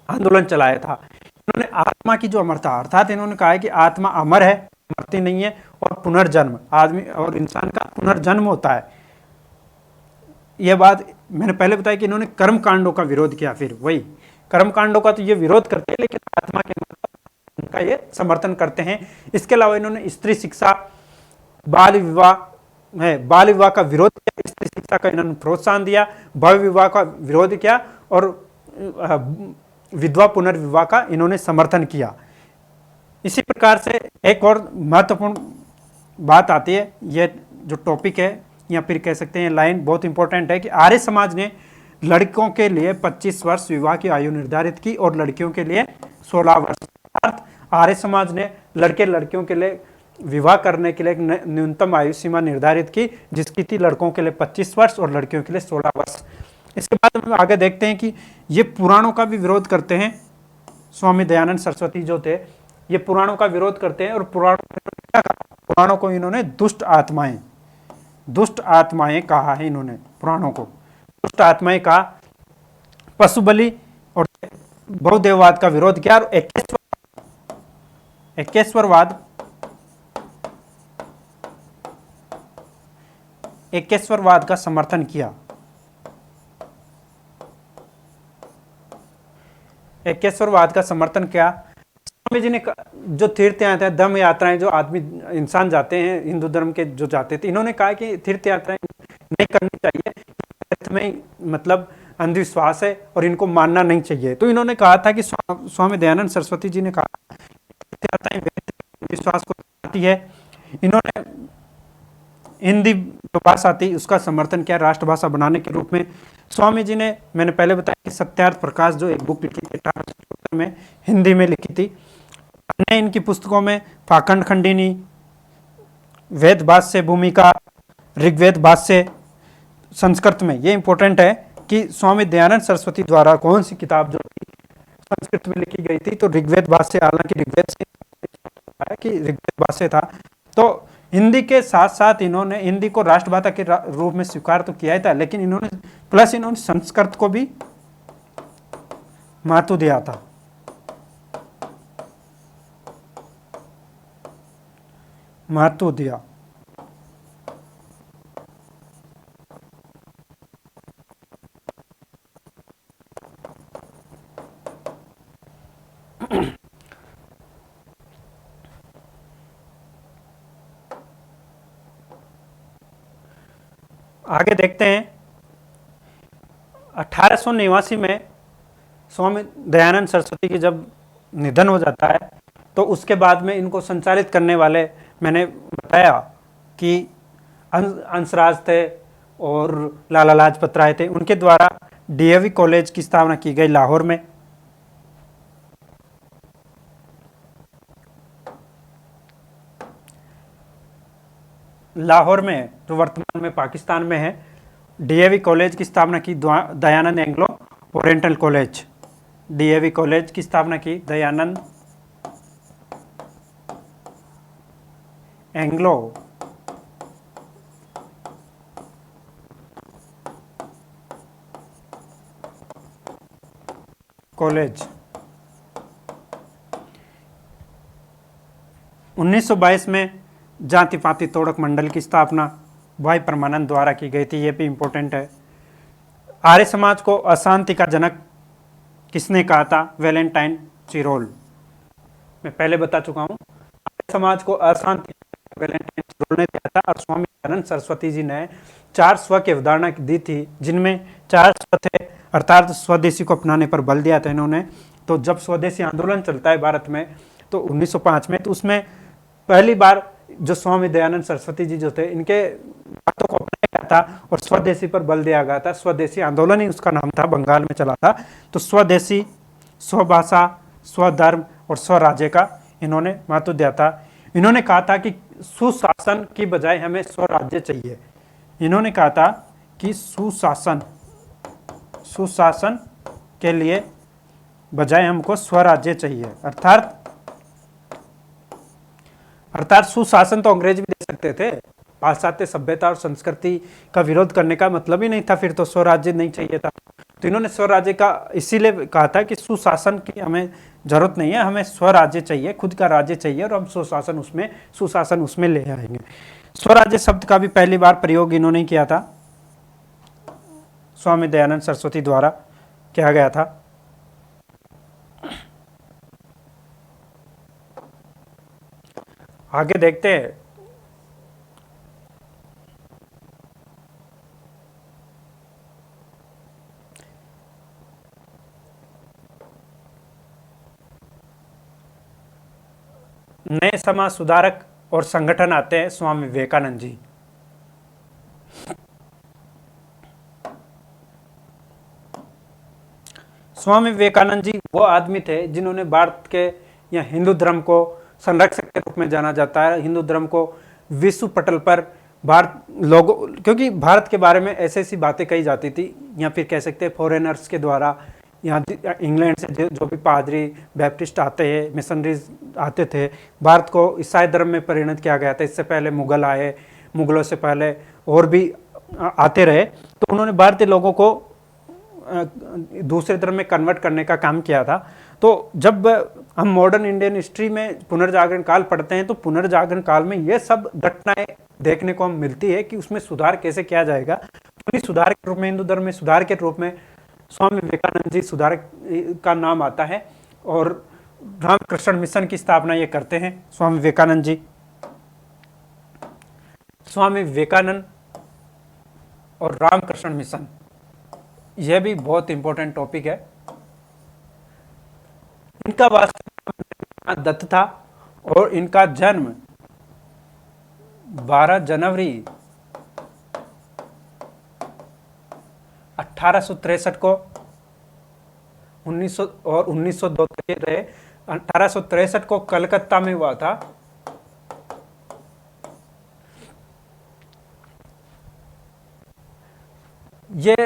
A: आंदोलन चलाया था। इन्होंने आत्मा की जो अमरता, अर्थात इन्होंने कहा है कि आत्मा अमर है, मरती नहीं है, और पुनर्जन्म, आदमी और इंसान का पुनर्जन्म होता है। यह बात मैंने पहले बताया कि इन्होंने कर्म कांडों का विरोध किया। फिर वही कर्म कांडों का तो ये विरोध करते हैं, लेकिन आत्मा के का ये समर्थन करते हैं। इसके अलावा इन्होंने स्त्री शिक्षा, बाल विवाह का विरोध किया, स्त्री शिक्षा का इन्होंने प्रोत्साहन दिया, भव्य विवाह का विरोध किया, और विधवा पुनर्विवाह का इन्होंने समर्थन किया। इसी प्रकार से एक और महत्वपूर्ण बात आती है, यह जो टॉपिक है, या फिर कह सकते हैं लाइन बहुत इंपॉर्टेंट है, कि आर्य समाज ने लड़कों के लिए 25 वर्ष विवाह की आयु निर्धारित की और लड़कियों के लिए 16 वर्ष। अर्थात आर्य समाज ने लड़के लड़कियों के लिए विवाह करने के लिए एक न्यूनतम आयु सीमा निर्धारित की, जिसकी थी लड़कों के लिए 25 वर्ष और लड़कियों के लिए 16 वर्ष। इसके बाद हम आगे देखते हैं कि ये पुराणों का भी विरोध करते हैं। स्वामी दयानंद सरस्वती जो थे, ये पुराणों का विरोध करते हैं, और पुराणों को इन्होंने दुष्ट आत्माएं कहा है। इन्होंने पुराणों को दुष्ट आत्माएं कहा, पशु बलि और बहुदेववाद का विरोध किया, और एकेश्वरवाद का समर्थन किया। एकेश्वरवाद का समर्थन किया। स्वामी जी ने जो तीर्थ यात्राएं, धर्म यात्राएं जो आदमी इंसान जाते हैं, हिंदू धर्म के जो जाते थे, इन्होंने कहा कि तीर्थ यात्राएं नहीं करनी चाहिए, में मतलब अंधविश्वास है और इनको मानना नहीं चाहिए। तो इन्होंने कहा था कि स्वामी दयानंद सरस्वती जी ने कहा विश्वास को आती है। इन्होंने हिंदी जो भाषा थी उसका समर्थन किया राष्ट्रभाषा बनाने के रूप में। स्वामी जी ने, मैंने पहले बताया कि सत्यार्थ प्रकाश जो एक बुक लिखी थी 1877 में, हिंदी में लिखी थी। अन्य इनकी पुस्तकों में पाखंड खंडिनी, वेद भाष्य भूमिका, ऋग्वेद भाष्य संस्कृत में। ये इंपॉर्टेंट है कि स्वामी दयानंद सरस्वती द्वारा कौन सी किताब जो थी संस्कृत में लिखी गई थी, तो ऋग्वेद भाष्य, हालांकि ऋग्वेद से कि ऋग्वेद भाष्य था। तो हिंदी के साथ साथ इन्होंने हिंदी को राष्ट्रभाषा के रूप में स्वीकार तो किया ही था, लेकिन इन्होंने संस्कृत को भी महत्व दिया था। आगे देखते हैं 1889 में स्वामी दयानंद सरस्वती की जब निधन हो जाता है, तो उसके बाद में इनको संचालित करने वाले, मैंने बताया कि अंशराज थे और लाला लाजपत राय थे, उनके द्वारा डीएवी कॉलेज की स्थापना की गई लाहौर में। लाहौर में, जो वर्तमान में पाकिस्तान में है, डीएवी कॉलेज की स्थापना की Dayanand Anglo oriental college. DAV college की स्थापना की दयानंद एंग्लो कॉलेज। 1922 में जाति पाति तोड़क मंडल की स्थापना भाई परमानंद द्वारा की गई थी, ये भी इंपॉर्टेंट है। आर्य समाज को अशांति का जनक किसने कहा था? Valentine Chirol. मैं पहले बता चुका हूं, आर्य समाज को अशांति वैलेंटाइन चिरोल ने दिया था, और स्वामी दयानंद सरस्वती जी ने 4 स्व की अवधारणा दी थी, जिनमें 4 स्व थे, अर्थात स्वदेशी को अपनाने पर बल दिया था इन्होंने। तो जब स्वदेशी आंदोलन चलता है भारत में तो 1905 में, तो उसमें पहली बार जो स्वामी दयानंद सरस्वती जी जो थे, इनके बातों को अपनाया गया था और स्वदेशी पर बल दिया गया था। स्वदेशी आंदोलन ही उसका नाम था, बंगाल में चला था। तो स्वदेशी, स्वभाषा, स्वधर्म और स्वराज्य का इन्होंने महत्व दिया था। इन्होंने कहा था कि सुशासन की बजाय हमें स्वराज्य चाहिए। इन्होंने कहा था कि सुशासन के लिए बजाय हमको स्वराज्य चाहिए। अर्थात सुशासन तो अंग्रेज भी दे सकते थे, पाश्चात्य सभ्यता और संस्कृति का विरोध करने का मतलब ही नहीं था, फिर तो स्वराज्य नहीं चाहिए था। तो इन्होंने स्वराज्य का इसीलिए कहा था कि सुशासन की हमें जरूरत नहीं है, हमें स्वराज्य चाहिए, खुद का राज्य चाहिए, और हम सुशासन उसमें ले आएंगे। स्वराज्य शब्द का भी पहली बार प्रयोग इन्होंने किया था, स्वामी दयानंद सरस्वती द्वारा किया गया था। आगे देखते हैं। नए समाज सुधारक और संगठन आते हैं स्वामी विवेकानंद जी। स्वामी विवेकानंद जी वो आदमी थे जिन्होंने भारत के या हिंदू धर्म को संरक्षक के रूप में जाना जाता है। हिंदू धर्म को विश्व पटल पर भारत लोगों, क्योंकि भारत के बारे में ऐसी ऐसी बातें कही जाती थी, या फिर कह सकते हैं फॉरेनर्स के द्वारा, यहाँ इंग्लैंड से जो भी पादरी बैप्टिस्ट आते हैं, मिशनरीज आते थे, भारत को ईसाई धर्म में परिणत किया गया था। इससे पहले मुगल आए, मुगलों से पहले और भी आते रहे, तो उन्होंने भारतीय लोगों को दूसरे धर्म में कन्वर्ट करने का काम किया था। तो जब हम मॉडर्न इंडियन हिस्ट्री में पुनर्जागरण काल पढ़ते हैं, तो पुनर्जागरण काल में ये सब घटनाएं देखने को हम मिलती है कि उसमें सुधार कैसे किया जाएगा। सुधार के रूप में, हिंदू धर्म में सुधार के रूप में स्वामी विवेकानंद जी सुधारक का नाम आता है, और रामकृष्ण मिशन की स्थापना ये करते हैं स्वामी विवेकानंद जी। स्वामी विवेकानंद और रामकृष्ण मिशन, यह भी बहुत इंपॉर्टेंट टॉपिक है। इनका वास्तविक नाम दत्त था, और इनका जन्म 12 जनवरी 1863 को 1902 तक रहे। 1863 को कलकत्ता में हुआ था। ये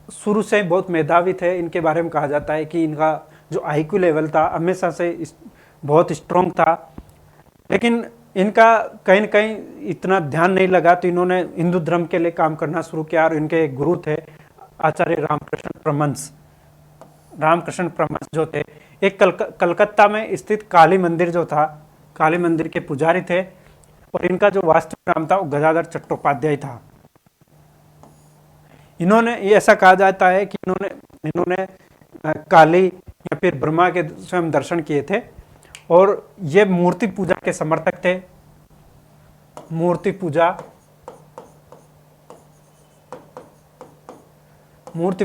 A: शुरू से बहुत मेधावी थे। इनके बारे में कहा जाता है कि इनका जो आईक्यू लेवल था हमेशा से बहुत स्ट्रॉन्ग था, लेकिन इनका कहीं न कहीं इतना ध्यान नहीं लगा, तो इन्होंने हिंदू धर्म के लिए काम करना शुरू किया। और इनके एक गुरु थे आचार्य रामकृष्ण परमहंस जो थे, एक कलकत्ता में स्थित काली मंदिर जो था, काली मंदिर के पुजारी थे, और इनका जो वास्तविक नाम था वो गदाधर चट्टोपाध्याय था। इन्होंने, ये ऐसा कहा जाता है कि इन्होंने काली या फिर ब्रह्मा के स्वयं दर्शन किए थे, और ये मूर्ति पूजा के समर्थक थे। मूर्ति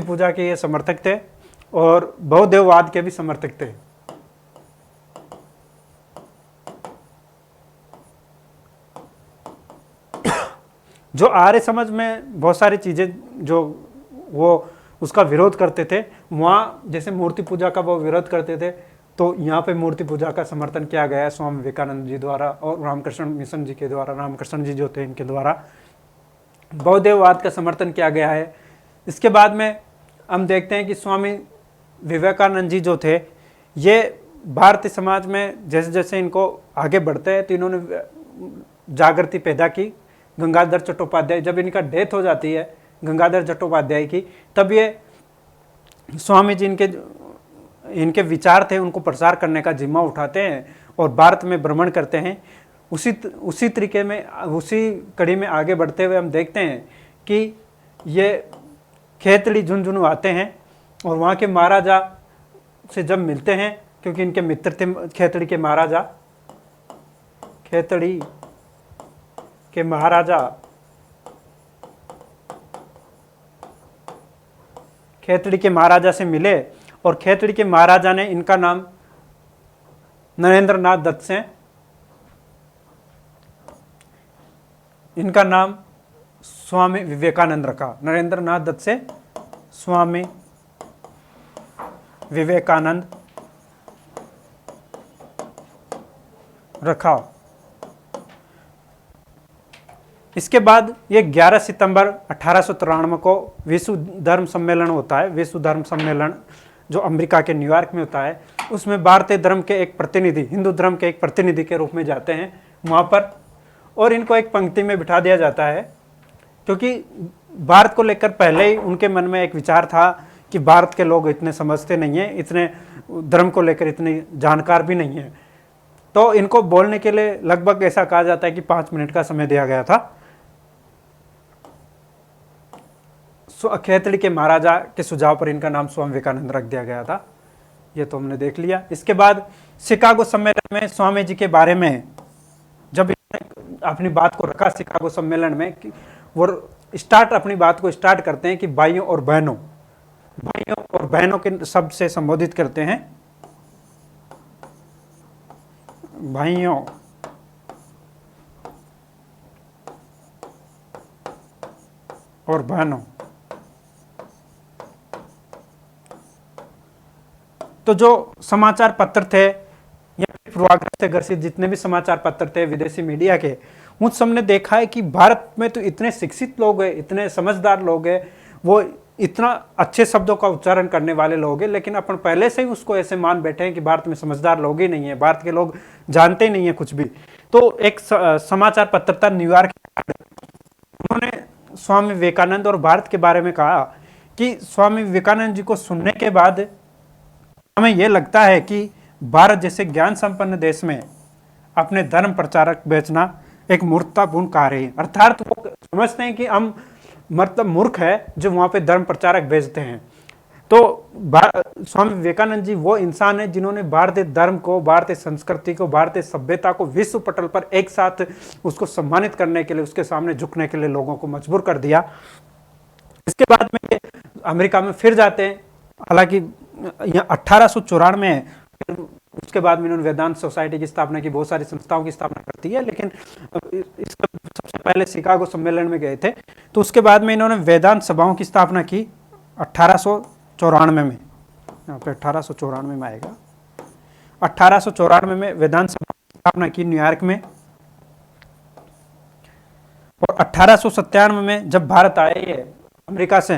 A: पूजा के ये समर्थक थे, और बहुदेववाद के भी समर्थक थे। जो आर्य समाज में बहुत सारी चीजें जो वो उसका विरोध करते थे, वहाँ जैसे मूर्ति पूजा का वो विरोध करते थे, तो यहाँ पे मूर्ति पूजा का समर्थन किया गया है स्वामी विवेकानंद जी द्वारा और रामकृष्ण मिशन जी के द्वारा। रामकृष्ण जी जो थे इनके द्वारा बहुदेववाद का समर्थन किया गया है। इसके बाद में हम देखते हैं कि स्वामी विवेकानंद जी जो थे, ये भारतीय समाज में जैसे जैसे इनको आगे बढ़ते हैं, तो इन्होंने जागृति पैदा की। गंगाधर चट्टोपाध्याय, जब इनका डेथ हो जाती है गंगाधर चट्टोपाध्याय की, तब ये स्वामी जी इनके विचार थे उनको प्रसार करने का जिम्मा उठाते हैं और भारत में भ्रमण करते हैं। उसी तरीके में, उसी कड़ी में आगे बढ़ते हुए हम देखते हैं कि ये खेतड़ी झुंझुनू आते हैं और वहाँ के महाराजा से जब मिलते हैं, क्योंकि इनके मित्र थे खेतड़ी के महाराजा, खेतड़ी के महाराजा, खेतड़ी के महाराजा से मिले और खेतड़ी के महाराजा ने इनका नाम नरेंद्र नाथ दत्त से, इनका नाम स्वामी विवेकानंद रखा। नरेंद्र नाथ दत्त से स्वामी विवेकानंद रखा। इसके बाद ये 11 सितंबर 1893 को विश्व धर्म सम्मेलन होता है। विश्व धर्म सम्मेलन जो अमेरिका के न्यूयॉर्क में होता है, उसमें भारतीय धर्म के एक प्रतिनिधि, हिंदू धर्म के एक प्रतिनिधि के रूप में जाते हैं वहाँ पर, और इनको एक पंक्ति में बिठा दिया जाता है, क्योंकि भारत को लेकर पहले ही उनके मन में एक विचार था कि भारत के लोग इतने समझते नहीं हैं, इतने धर्म को लेकर इतने जानकार भी नहीं हैं। तो इनको बोलने के लिए लगभग ऐसा कहा जाता है कि 5 मिनट का समय दिया गया था। खेतड़ी के महाराजा के सुझाव पर इनका नाम स्वामी विवेकानंद रख दिया गया था। ये तो हमने देख लिया। इसके बाद शिकागो सम्मेलन में स्वामी जी के बारे में जब इन्होंने अपनी बात को रखा शिकागो सम्मेलन में, वो अपनी बात को स्टार्ट करते हैं कि भाइयों और बहनों के शब्द से संबोधित करते हैं, भाइयों और बहनों। तो जो समाचार पत्र थे या पूर्वाग्रह से ग्रसित जितने भी समाचार पत्र थे विदेशी मीडिया के, उन सब ने देखा है कि भारत में तो इतने शिक्षित लोग हैं, इतने समझदार लोग हैं, वो इतना अच्छे शब्दों का उच्चारण करने वाले लोग हैं, लेकिन अपन पहले से ही उसको ऐसे मान बैठे हैं कि भारत में समझदार लोग ही नहीं है, भारत के लोग जानते ही नहीं है कुछ भी। तो एक समाचार पत्र था न्यूयॉर्क, उन्होंने स्वामी विवेकानंद और भारत के बारे में कहा कि स्वामी विवेकानंद जी को सुनने के बाद हमें यह लगता है कि भारत जैसे ज्ञान संपन्न देश में अपने धर्म प्रचारक बेचना एक मूर्खतापूर्ण कार्य है। अर्थात वो समझते हैं कि हम मतलब मूर्ख है जो वहां पे धर्म प्रचारक बेचते हैं। तो स्वामी विवेकानंद जी वो इंसान है जिन्होंने भारतीय धर्म को, भारतीय संस्कृति को, भारतीय सभ्यता को विश्व पटल पर एक साथ उसको सम्मानित करने के लिए, उसके सामने झुकने के लिए लोगों को मजबूर कर दिया। इसके बाद में ये अमेरिका में फिर जाते हैं, हालांकि 1894 में, उसके बाद में इन्होंने वेदांत सोसाइटी की स्थापना की, बहुत सारी संस्थाओं की स्थापना करती है, लेकिन इसका सबसे पहले शिकागो सम्मेलन में गए थे। तो उसके बाद में इन्होंने वेदांत सभाओं की स्थापना की 1894 में, यहाँ पे 1894 में आएगा, 1894 में वेदांत सभा की स्थापना की न्यूयॉर्क में। और 1897 में जब भारत आए ये अमेरिका से,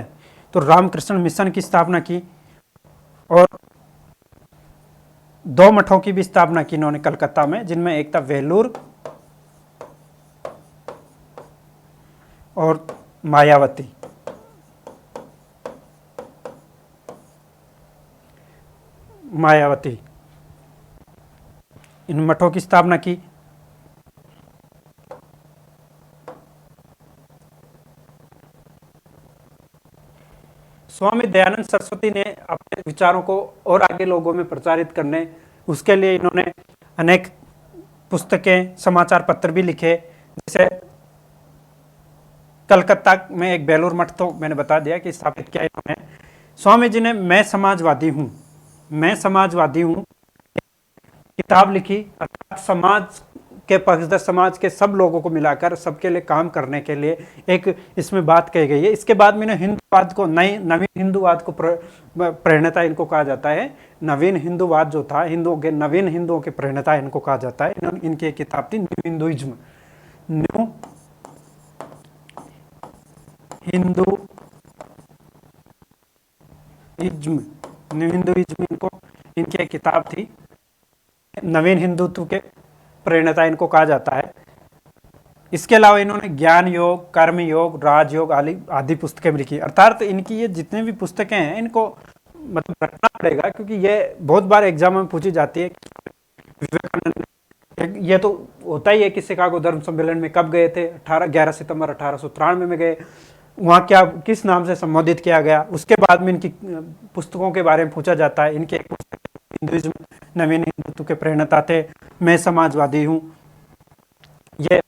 A: तो रामकृष्ण मिशन की स्थापना की और 2 मठों की भी स्थापना की इन्होंने कलकत्ता में, जिनमें एक था वेलूर और मायावती। इन मठों की स्थापना की। स्वामी दयानंद सरस्वती ने अपने विचारों को और आगे लोगों में प्रचारित करने, उसके लिए इन्होंने अनेक पुस्तकें, समाचार पत्र भी लिखे। जैसे कलकत्ता में एक बेलूर मठ तो मैंने बता दिया कि स्थापित किया इन्होंने। स्वामी जी ने मैं समाजवादी हूँ किताब लिखी, अर्थात समाज के पक्षधर, समाज के सब लोगों को मिलाकर सबके लिए काम करने के लिए एक इसमें बात कही गई है। इसके बाद में हिंदूवाद को, नवीन हिंदूवाद को प्रेरणता इनको कहा जाता है। नवीन हिंदूवाद जो था, नवीन हिंदुओं के प्रेरणता इनको कहा जाता है। इनकी एक किताब थी न्यू हिंदुइज्म, न्यू हिंदुइज्म इनकी एक किताब थी। नवीन हिंदुत्व के प्रेरणता इनको कहा जाता है। इसके अलावा इन्होंने ज्ञान योग, कर्म योग, राजयोग आदि पुस्तकें भी लिखी। अर्थात इनकी ये जितने भी पुस्तकें हैं इनको मतलब रखना पड़ेगा, क्योंकि ये बहुत बार एग्जाम में पूछी जाती है। विवेकानंद ये तो होता ही है कि शिकागो धर्म सम्मेलन में कब गए थे, 11 सितंबर 1893 में गए। वहाँ क्या किस नाम से संबोधित किया गया, उसके बाद में इनकी पुस्तकों के बारे में पूछा जाता है। इनके एक पुस्तक हिंदुइज्म, नवीन हिंदुत्व के प्रणेता थे, मैं समाजवादी हूँ। ये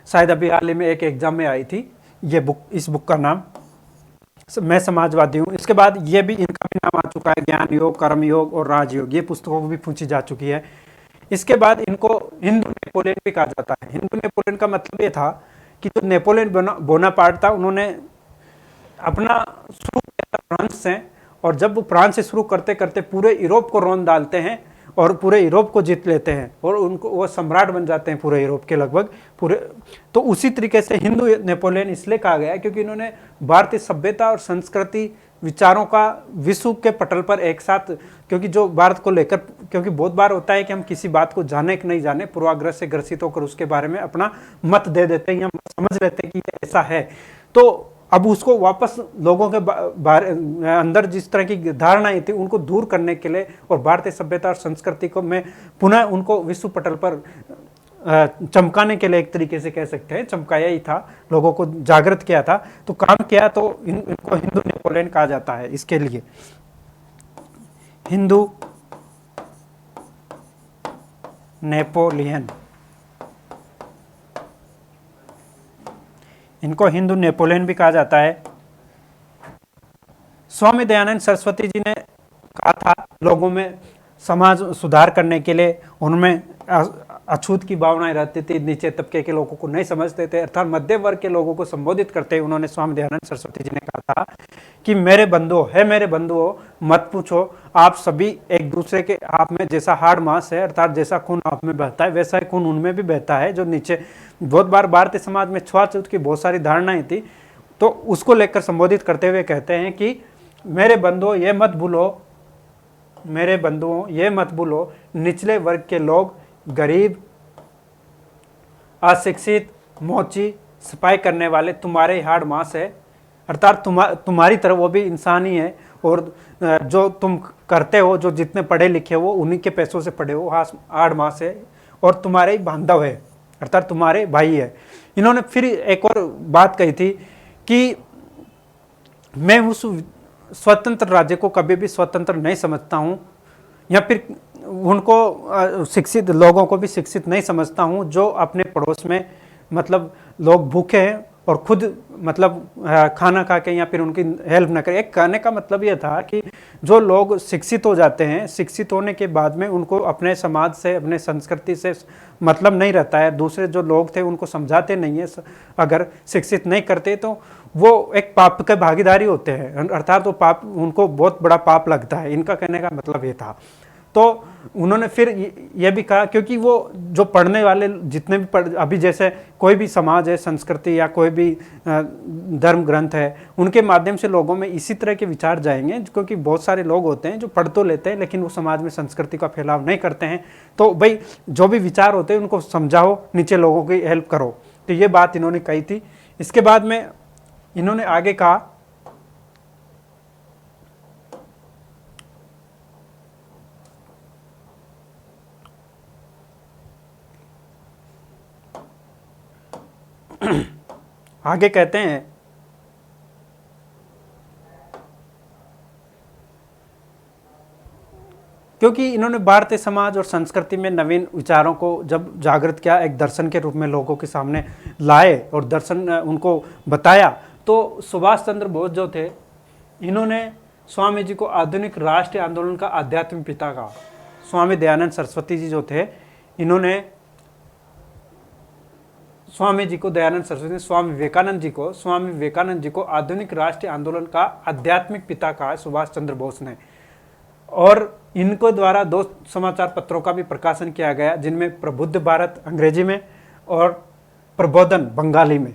A: शायद अभी हाल ही में एक एग्जाम में आई थी ये बुक, इस बुक का नाम मैं समाजवादी हूँ। इसके बाद ये भी इनका भी नाम आ चुका है, ज्ञान योग, कर्म योग और राजयोग, ये पुस्तकों को भी पूछी जा चुकी है। इसके बाद इनको हिंदू नेपोलियन भी कहा जाता है। हिंदू नेपोलियन का मतलब ये था कि जो नेपोलियन बोनापार्ट था, उन्होंने अपना शुरू किया था फ्रांस से, और जब वो फ्रांस से शुरू करते करते पूरे यूरोप को रौंद डालते हैं और पूरे यूरोप को जीत लेते हैं और उनको वो सम्राट बन जाते हैं पूरे यूरोप के लगभग पूरे। तो उसी तरीके से हिंदू नेपोलियन इसलिए कहा गया क्योंकि इन्होंने भारतीय सभ्यता और संस्कृति विचारों का विश्व के पटल पर एक साथ, क्योंकि जो भारत को लेकर, क्योंकि बहुत बार होता है कि हम किसी बात को जाने कि नहीं जाने, पूर्वाग्रह से ग्रसित होकर उसके बारे में अपना मत दे देते हैं या समझ लेते हैं कि ये ऐसा है। तो अब उसको वापस लोगों के अंदर जिस तरह की धारणाएं थी उनको दूर करने के लिए और भारतीय सभ्यता और संस्कृति को में पुनः उनको विश्व पटल पर चमकाने के लिए, एक तरीके से कह सकते हैं चमकाया ही था, लोगों को जागृत किया था, तो काम किया, तो इनको हिंदू नेपोलियन कहा जाता है। इसके लिए हिंदू नेपोलियन, इनको हिंदू नेपोलियन भी कहा जाता है। स्वामी दयानंद सरस्वती जी ने कहा था लोगों में समाज सुधार करने के लिए, उनमें अछूत की भावनाएं रहती थी, नीचे तबके के लोगों को नहीं समझते थे, अर्थात मध्य वर्ग के लोगों को संबोधित करते हुए उन्होंने स्वामी दयानंद सरस्वती जी ने कहा था कि मेरे बंधुओं मत पूछो, आप सभी एक दूसरे के, आप में जैसा हार्ड मास है, अर्थात जैसा खून आप में बहता है वैसा ही खून उनमें भी बहता है। जो नीचे बहुत बार भारतीय समाज में छुआछूत की बहुत सारी धारणाएं थी, तो उसको लेकर संबोधित करते हुए कहते हैं कि मेरे बंधुओं ये मत भूलो, निचले वर्ग के लोग, गरीब, अशिक्षित, मोची, सफाई करने वाले तुम्हारे ही हार्ड मास है, अर्थात तुम्हारी तरह वो भी इंसान ही है, और जो तुम करते हो, जो जितने पढ़े लिखे हो उन्हीं के पैसों से पढ़े हो, हार्ड मास है, और तुम्हारे ही बांधव है, अर्थात तुम्हारे भाई है। इन्होंने फिर एक और बात कही थी कि मैं उस स्वतंत्र राज्य को कभी भी स्वतंत्र नहीं समझता हूँ, या फिर उनको शिक्षित लोगों को भी शिक्षित नहीं समझता हूँ जो अपने पड़ोस में मतलब लोग भूखे हैं और खुद मतलब खाना खा के या फिर उनकी हेल्प न करें। एक कहने का मतलब ये था कि जो लोग शिक्षित हो जाते हैं, शिक्षित होने के बाद में उनको अपने समाज से, अपने संस्कृति से मतलब नहीं रहता है, दूसरे जो लोग थे उनको समझाते नहीं है, अगर शिक्षित नहीं करते तो वो एक पाप के भागीदारी होते हैं, अर्थात वो पाप, उनको बहुत बड़ा पाप लगता है। इनका कहने का मतलब ये था। तो उन्होंने फिर ये भी कहा, क्योंकि वो जो पढ़ने वाले जितने भी अभी जैसे कोई भी समाज है, संस्कृति या कोई भी धर्म ग्रंथ है, उनके माध्यम से लोगों में इसी तरह के विचार जाएंगे, क्योंकि बहुत सारे लोग होते हैं जो पढ़ तो लेते हैं लेकिन वो समाज में संस्कृति का फैलाव नहीं करते हैं। तो भाई जो भी विचार होते हैं उनको समझाओ, नीचे लोगों की हेल्प करो। तो ये बात इन्होंने कही थी। इसके बाद में इन्होंने आगे कहा आगे कहते हैं क्योंकि इन्होंने भारतीय समाज और संस्कृति में नवीन विचारों को जब जागृत किया, एक दर्शन के रूप में लोगों के सामने लाए और दर्शन उनको बताया, तो सुभाष चंद्र बोस जो थे, इन्होंने स्वामी जी को आधुनिक राष्ट्रीय आंदोलन का आध्यात्मिक पिता कहा। स्वामी दयानंद सरस्वती जी जो थे, इन्होंने स्वामी जी को, दयानंद सरस्वती, स्वामी विवेकानंद जी को आधुनिक राष्ट्रीय आंदोलन का आध्यात्मिक पिता कहा सुभाष चंद्र बोस ने। और इनको द्वारा 2 समाचार पत्रों का भी प्रकाशन किया गया, जिनमें प्रबुद्ध भारत अंग्रेजी में और प्रबोधन बंगाली में।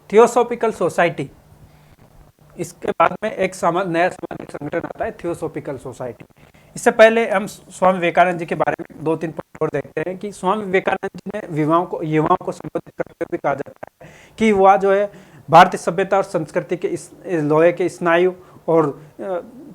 A: थियोसॉफिकल सोसाइटी, इसके बाद में एक नया सामाजिक संगठन आता है, थियोसॉफिकल सोसाइटी। इससे पहले हम स्वामी विवेकानंद जी के बारे में 2-3 पॉइंट और देखते हैं कि स्वामी विवेकानंद जी ने युवाओं को संबोधित करते हुए कहा जाता है कि वह जो है भारतीय सभ्यता और संस्कृति के इस लोहे के स्नायु और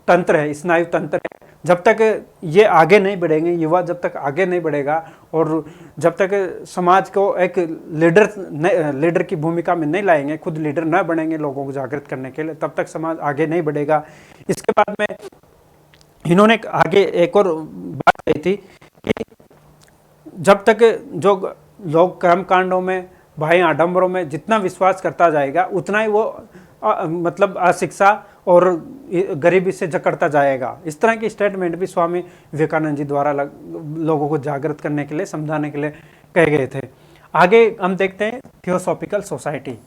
A: तंत्र है, स्नायु तंत्र है, जब तक ये आगे नहीं बढ़ेंगे, युवा जब तक आगे नहीं बढ़ेगा और जब तक समाज को एक लीडर की भूमिका में नहीं लाएंगे, खुद लीडर न बनेंगे लोगों को जागृत करने के लिए, तब तक समाज आगे नहीं बढ़ेगा। इसके बाद में इन्होंने आगे एक और बात कही थी कि जब तक जो लोग कर्म कांडों में, भाई आडंबरों में जितना विश्वास करता जाएगा, उतना ही वो मतलब अशिक्षा और गरीबी से जकड़ता जाएगा। इस तरह की स्टेटमेंट भी स्वामी विवेकानंद जी द्वारा लोगों को जागृत करने के लिए, समझाने के लिए कहे गए थे। आगे हम देखते हैं थियोसॉफिकल सोसाइटी।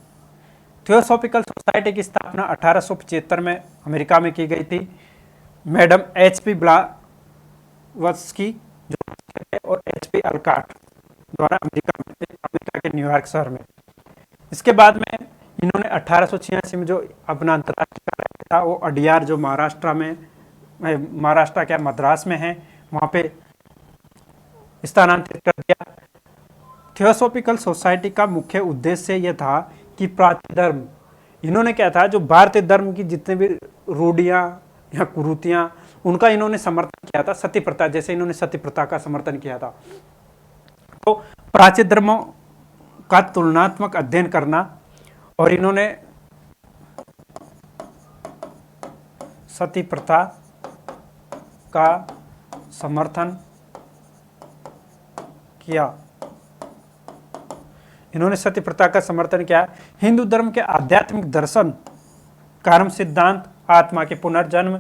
A: थियोसॉफिकल सोसाइटी की स्थापना 1875 में अमेरिका में की गई थी। मैडम HP ब्लावत्स्की जो और HP अलकाट द्वारा अमेरिका के न्यूयॉर्क शहर में। इसके बाद में इन्होंने 1886 में जो अपना अंतर्राष्ट्रीय कार्य था वो अडियार, जो महाराष्ट्र में, महाराष्ट्र क्या मद्रास में है, वहाँ पे स्थानांतरित कर दिया। थियोसॉफिकल सोसाइटी का मुख्य उद्देश्य यह था कि प्राच्य धर्म, इन्होंने क्या था, जो भारतीय धर्म की जितने भी रूढ़ियाँ या कुरीतियाँ, उनका इन्होंने समर्थन किया था। सती प्रथा, जैसे इन्होंने सती प्रथा का समर्थन किया था। तो प्राच्य धर्मों का तुलनात्मक अध्ययन करना, और इन्होंने सती प्रथा का समर्थन किया। इन्होंने सती प्रथा का समर्थन किया। हिंदू धर्म के आध्यात्मिक दर्शन, कर्म सिद्धांत, आत्मा के पुनर्जन्म,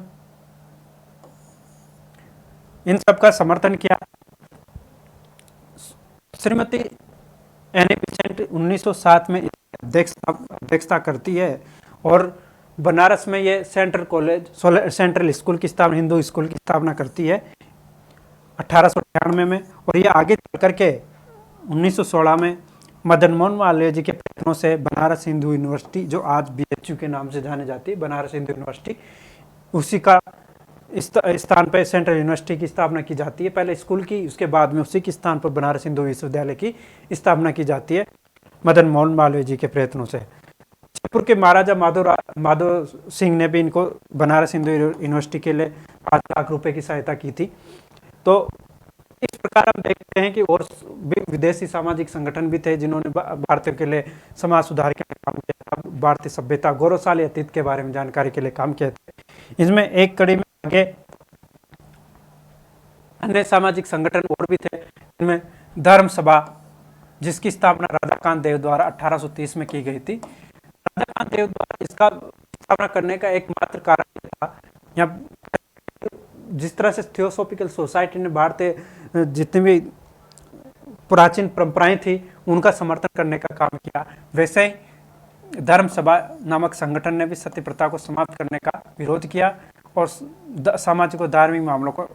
A: इन सब का समर्थन किया। श्रीमती एनी बेसेंट 1907 में अध्यक्षता करती है और बनारस में ये सेंट्रल स्कूल की स्थापना, हिंदू स्कूल की स्थापना करती है 1898 में। और ये आगे चल करके 1916 में मदन मोहन मालवीय जी के प्रयत्नों से बनारस हिंदू यूनिवर्सिटी, जो आज BHU के नाम से जाने जाती है, बनारस हिंदू यूनिवर्सिटी, उसी का स्थान पर सेंट्रल यूनिवर्सिटी की स्थापना की जाती है। पहले स्कूल की, उसके बाद में उसी के स्थान पर बनारस हिंदू विश्वविद्यालय की स्थापना की जाती है मदन मोहन मालवीय जी के प्रयत्नों से। जयपुर के महाराजा माधव सिंह ने भी इनको बनारस हिंदू यूनिवर्सिटी के लिए 5 लाख रुपए की सहायता की थी। तो इस प्रकार हम देखते हैं कि और भी विदेशी सामाजिक संगठन भी थे जिन्होंने भारतीयों के लिए समाज सुधार के लिए काम किया था, भारतीय सभ्यता, गौरवशाली अतीत के बारे में जानकारी के लिए काम किया था। इसमें एक कड़ी में आगे अन्य सामाजिक संगठन और भी थे। इनमें धर्म सभा, जिसकी स्थापना राधाकांत देव द्वारा 1830 में की गई थी। राधाकांत देव द्वारा इसका स्थापना करने का एकमात्र कारण था, या जिस तरह से थियोसॉफिकल सोसाइटी ने भारतीय जितनी भी प्राचीन परंपराएं थी उनका समर्थन करने का काम किया, वैसे ही धर्म सभा नामक संगठन ने भी सती प्रथा को समाप्त करने का विरोध किया और सामाजिक और धार्मिक मामलों को